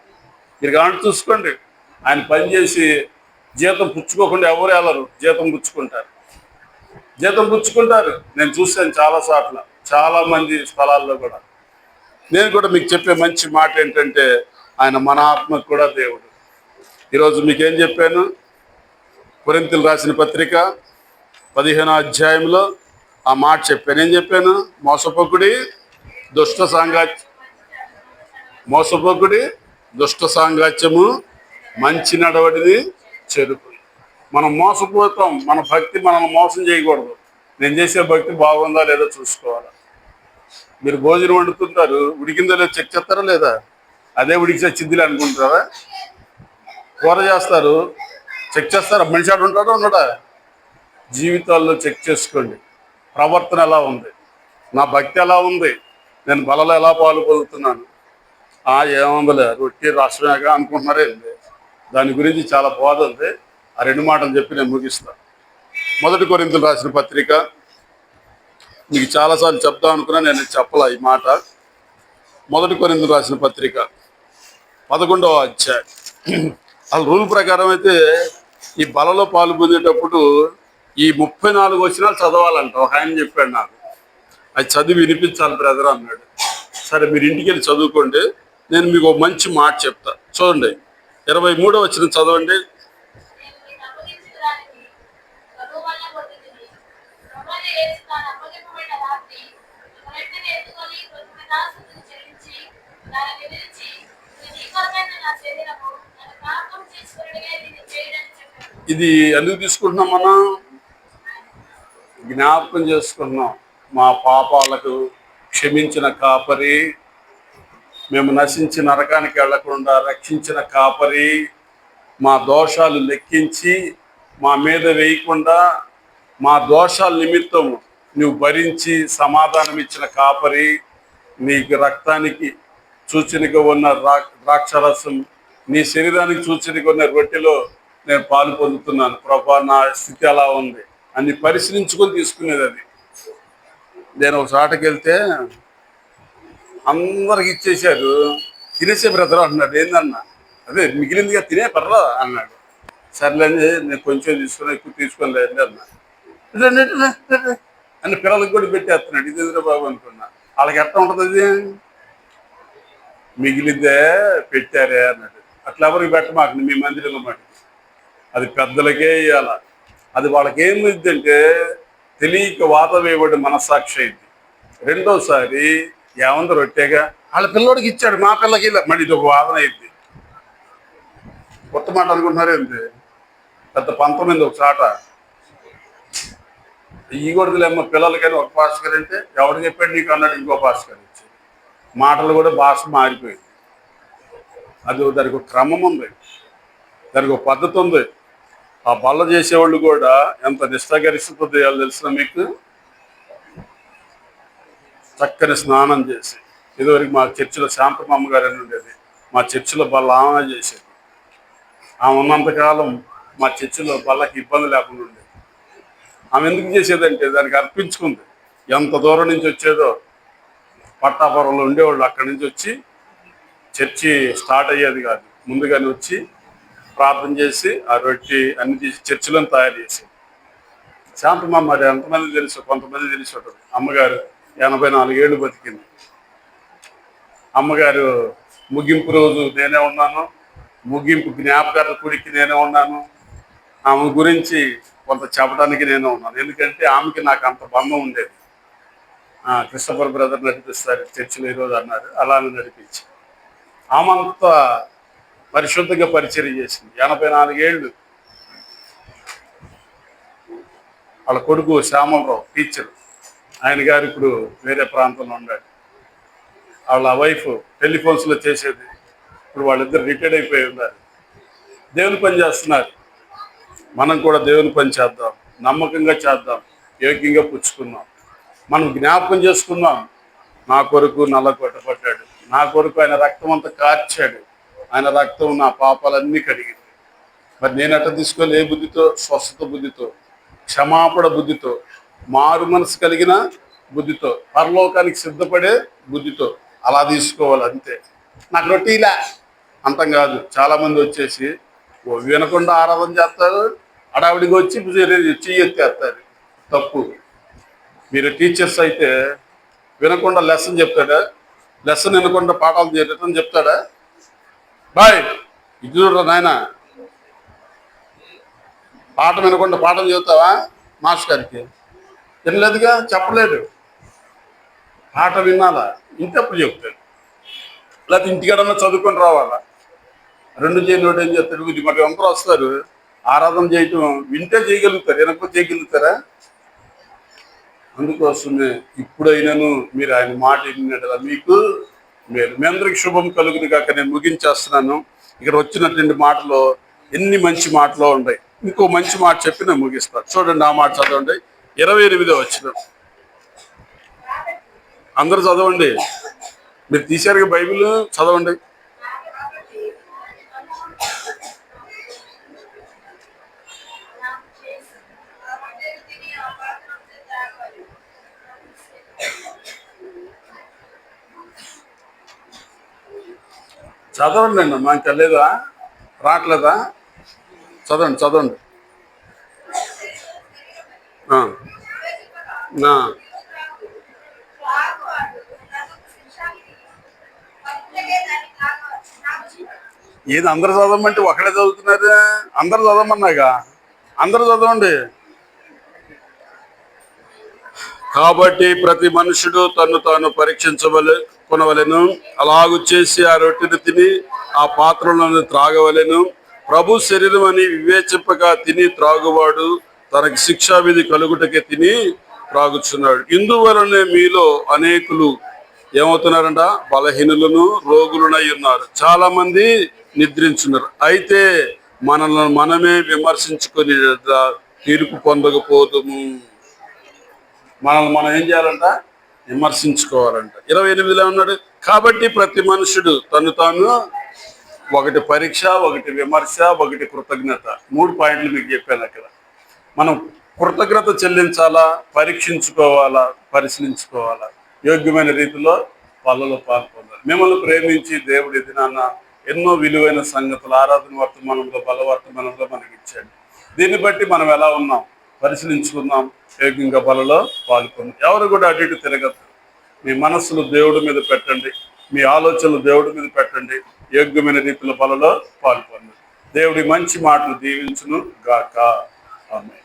మీరు కావాలంటే చూసుకోండి. ఆయన పని చేసి జీతం పుచ్చుకోకుండా ఎవరు వెళ్ళరు, జీతం పుచ్చుకుంటారు. నేను చూశాను చాలాసార్లు, చాలా మంది స్థలాల్లో కూడా. నేను కూడా మీకు చెప్పే మంచి మాట ఏంటంటే ఆయన మన ఆత్మకు కూడా దేవుడు. ఈరోజు మీకేం చెప్పాను? కొరింథీయులకు రాసిన పత్రిక 15వ అధ్యాయంలో ఆ మాట చెప్పాను. ఏం చెప్పాను? మోసపోకుడి దుష్ట సాంగత్యము మంచి నడవడిని చెరుపు. మనం మోసపోతాం. మన భక్తి మనల్ని మోసం చేయకూడదు. నేను చేసే భక్తి బాగుందా లేదా చూసుకోవాలి. మీరు భోజనం వండుతుంటారు, ఉడికిందో లేదో చెక్ చేస్తారా లేదా? అదే ఉడికి చచ్చిద్దిలే అనుకుంటారా? కూర చేస్తారు, చెక్ చేస్తారా? మనిషి ఆడు ఉంటాడా ఉన్నాడా? జీవితాల్లో చెక్ చేసుకోండి. ప్రవర్తన ఎలా ఉంది, నా భక్తి ఎలా ఉంది, నేను బలలో ఎలా పాలు పొందుతున్నాను. ఏముందిలే రొట్టి రాష్ట్రమేగా అనుకుంటున్నారేంది? దాని గురించి చాలా బోధ ఉంది. ఆ 2 మాటలు చెప్పి నేను ముగిస్తాను. 1 కొరింథీయులకు రాసిన పత్రిక, మీకు చాలాసార్లు చెప్దాం అనుకున్నా, నేను చెప్పలా ఈ మాట. 1 కొరింథీయులకు రాసిన పత్రిక 11వ అధ్యాయం. అసలు రూల్ ప్రకారం అయితే ఈ బలలో పాలు పొందేటప్పుడు ఈ 34 వచనాలు చదవాలంట. ఒక ఆయన చెప్పాడు నాకు, అది చదివి వినిపించాలి బ్రదర్ అన్నాడు. సరే మీరు ఇంటికి వెళ్ళి చదువుకోండి, నేను మీకు ఒక మంచి మాట చెప్తా. చూడండి 23వ వచనం చదవండి. ఇది ఎందుకు తీసుకుంటున్నాం మనం? జ్ఞాపకం చేసుకున్నాం. మా పాపాలకు క్షమించిన కాపరి, మేము నశించి నరకానికి వెళ్లకుండా రక్షించిన కాపరి, మా దోషాలు లెక్కించి మా మీద వేయకుండా మా దోషాల నిమిత్తం నువ్వు భరించి సమాధానం ఇచ్చిన కాపరి, నీకు రక్తానికి సూచనగా ఉన్న ద్రాక్షరసం, నీ శరీరానికి సూచనగా ఉన్న రొట్టెలో నేను పాలు పొందుతున్నాను. ప్రభా, నా స్థితి అలా ఉంది అని పరిశీలించుకొని తీసుకునేది. అది నేను ఒక చోటకి వెళ్తే అందరికి ఇచ్చేశారు. తినేసే బ్రదర్ అన్నాడు. ఏందన్నా? అదే మిగిలిందిగా తినే పర్రా అన్నాడు. సర్లేండి, నేను కొంచెం తీసుకుని ఎక్కువ తీసుకొని లేదు అన్నా. అని పిల్లలకు కూడా పెట్టేస్తున్నాడు. ఇది బాబు అనుకున్నా. వాళ్ళకి ఎట్లా ఉంటుంది? అది మిగిలిందే పెట్టారే అన్నాడు. అట్లా ఎవరికి పెట్టమాక, మీ మందిరంలో మాట అది పెద్దలకే ఇవ్వాల. అది వాళ్ళకి ఏమిద్దంటే తెలియక వాత వేయబడి మనస్సాక్షి అయింది. రెండోసారి ఏమంది రొట్టెగా వాళ్ళ పిల్లోడికి ఇచ్చాడు, మా పిల్లకి ఇలా, మళ్ళీ ఇది ఒక వాదన అయింది. కొత్త మాట అనుకుంటున్నారు ఏంటి? పెద్ద 19 ఒక చాట ఈ కొడుకులేమో పిల్లలకైనా ఒక పాస్కర్ అంటే ఎవరు చెప్పాడు నీకు అన్నాడు ఇంకో పాస్కర్ ఇచ్చి. మాటలు కూడా భాష మారిపోయింది. అది దానికి ఒక క్రమం ఉంది, దానికి ఒక పద్ధతి ఉంది. ఆ బల్ల చేసేవాళ్ళు కూడా ఎంత నిష్ఠాగరిష్టతో చేయాలో తెలిసిన మీకు? చక్కని స్నానం చేసి, ఇదివరకు మా చర్చిలో శాంతమ్మ గారు అని ఉండేది, మా చర్చిలో బల్ల ఆమె చేసేది. ఆమె ఉన్నంతకాలం మా చర్చిలో బల్లకి ఇబ్బంది లేకుండా ఉండేది. ఆమె ఎందుకు చేసేదంటే దానికి అర్పించుకుంది. ఎంత దూరం నుంచి వచ్చేదో, పట్టాపురంలో ఉండేవాళ్ళు, అక్కడి నుంచి వచ్చి చర్చి స్టార్ట్ అయ్యేది కాదు, ముందుగానే వచ్చి ప్రార్థన చేసి ఆ రొట్టి అన్ని తీసి చర్చిలో తయారు చేసేది. శాంతమ్మ మరి ఎంతమంది తెలుసు? కొంతమంది తెలిసి ఉంటుంది. అమ్మగారు 84 ఏళ్ళు బతికింది. అమ్మగారు ముగింపు రోజు నేనే ఉన్నాను, ముగింపు జ్ఞాపకాల కుడికి నేనే ఉన్నాను, ఆమె గురించి కొంత చెప్పడానికి నేనే ఉన్నాను. ఎందుకంటే ఆమెకి నాకు అంత బంధం ఉండేది. క్రిస్టఫర్ బ్రదర్ నడిపిస్తారు చర్చిలో ఈరోజు అన్నారు, అలానే నడిపించి ఆమె అంత పరిశుద్ధంగా పరిచర్య చేసింది. 84 ఏళ్ళు. వాళ్ళ కొడుకు శ్యామలరావు టీచర్, ఆయన గారు ఇప్పుడు వేరే ప్రాంతంలో ఉన్నాడు. వాళ్ళ వైఫ్ టెలిఫోన్స్లో చేసేది. ఇప్పుడు వాళ్ళిద్దరు రిటైర్డ్ అయిపోయి ఉన్నారు, దేవుని పని చేస్తున్నారు. మనం కూడా దేవుని పని చేద్దాం, నమ్మకంగా చేద్దాం, యోగ్యంగా పుచ్చుకుందాం. మనం జ్ఞాపకం చేసుకుందాం, నా కొరకు నల్ల కొట్టబడ్డాడు, నా కొరకు ఆయన రక్తం అంతా కార్చాడు, ఆయన రక్తం నా పాపాలన్నీ కడిగింది. మరి నేను అట్లా తీసుకోవాలి? ఏ బుద్ధితో? స్వస్థత బుద్ధితో, క్షమాపణ బుద్ధితో, మారు మనసు కలిగిన బుద్ధితో, పరలోకానికి సిద్ధపడే బుద్ధితో అలా తీసుకోవాలి. అంతే. నాకు రొట్టీలా అంతం కాదు. చాలామంది వచ్చేసి వినకుండా ఆరాధన చేస్తారు, అడావిడిగా వచ్చి చెయ్యెత్తేస్తారు. తప్పు. మీరు టీచర్స్ అయితే వినకుండా లెసన్ చెప్తాడా? లెసన్ వినకుండా పాఠాలు రిటర్న్ చెప్తాడా? బాయ్ ఇది చూడరా నాయన, పాఠం వినకుండా పాఠం చెబుతావా? మాస్టర్ గారికి వినలేదుగా, చెప్పలేదు. పాట వినాలా, ఇంతప్పుడు చెప్తాడు. లేకపోతే ఇంటికాడన్నా చదువుకొని రావాలా. రెండు చేయలేడు ఏం చేస్తాడు? ఇది మరి అందరూ వస్తారు ఆరాధన చేయటం, వింటే చేయగలుగుతారు, వెనకపోతే చేయగలుగుతారా? అందుకోసమే ఇప్పుడైనాను మీరు ఆయన మాట విన్నట్టు మీకు మీరు మీ అందరికి శుభం కలుగును కాక నేను ముగించేస్తున్నాను. ఇక్కడ వచ్చినటువంటి మాటలో ఎన్ని మంచి మాటలు ఉన్నాయి. ఇంకో మంచి మాట చెప్పి నేను ముగిస్తాను. చూడండి, ఆ మాట చదవండి. 28వ వచనం అందరూ చదవండి. మీరు తీశారుగా బైబిల్, చదవండి. చదవండి అమ్మా, ఇంకా లేదా? రావట్లేదా? చదవండి. నా ఏది అందరు చదవమంటే ఒకడే చదువుతున్నారు. అందరు చదవమన్నాగా, అందరు చదవండి. కాబట్టి ప్రతి మనుషుడు తను తాను కొనవలెను, అలాగు చేసి ఆ రొట్టెను తిని ఆ పాత్రలను త్రాగవలెను. ప్రభు శరీరం అని వివేచింపగా తిని త్రాగువాడు తనకి శిక్షావిధి కలుగుటకే తిని త్రాగుచున్నాడు. ఇందువలనే మీలో అనేకులు ఏమవుతున్నారంట? బలహీనులను రోగులనై ఉన్నారు. చాలా మంది నిద్రించున్నారు. అయితే మనల్ని మనమే విమర్శించుకొని తీర్పు పొందకపోదుము. మనల్ని మనం ఏం చేయాలంట? విమర్శించుకోవాలంట. 28లో ఉన్నాడు, కాబట్టి ప్రతి మనుషుడు తను తాను, ఒకటి పరీక్ష, ఒకటి విమర్శ, ఒకటి కృతజ్ఞత. 3 పాయింట్లు మీకు చెప్పాను అక్కడ. మనం కృతజ్ఞత చెల్లించాలా, పరీక్షించుకోవాలా, పరిశీలించుకోవాలా, యోగ్యమైన రీతిలో పనులలో పాల్పొందాలి. మిమ్మల్ని ప్రేమించి దేవుడు ఇది నాన్న ఎన్నో విలువైన సంగతులు ఆరాధన వర్తమానంలో, బలవర్తమానంలో మనకి ఇచ్చాడు. దీన్ని బట్టి మనం ఎలా ఉన్నాం పరిశీలించుకుందాం, యోగ్యంగా బలలో పాల్పొందాం. ఎవరు కూడా అటు ఇటు తిరగద్దు. మీ మనస్సును దేవుడి మీద పెట్టండి, మీ ఆలోచనలు దేవుడి మీద పెట్టండి, యోగ్యమైన రీతిలో బలలో పాల్పొందండి. దేవుడి మంచి మాటలు దీవించును గాక. ఆమేన్.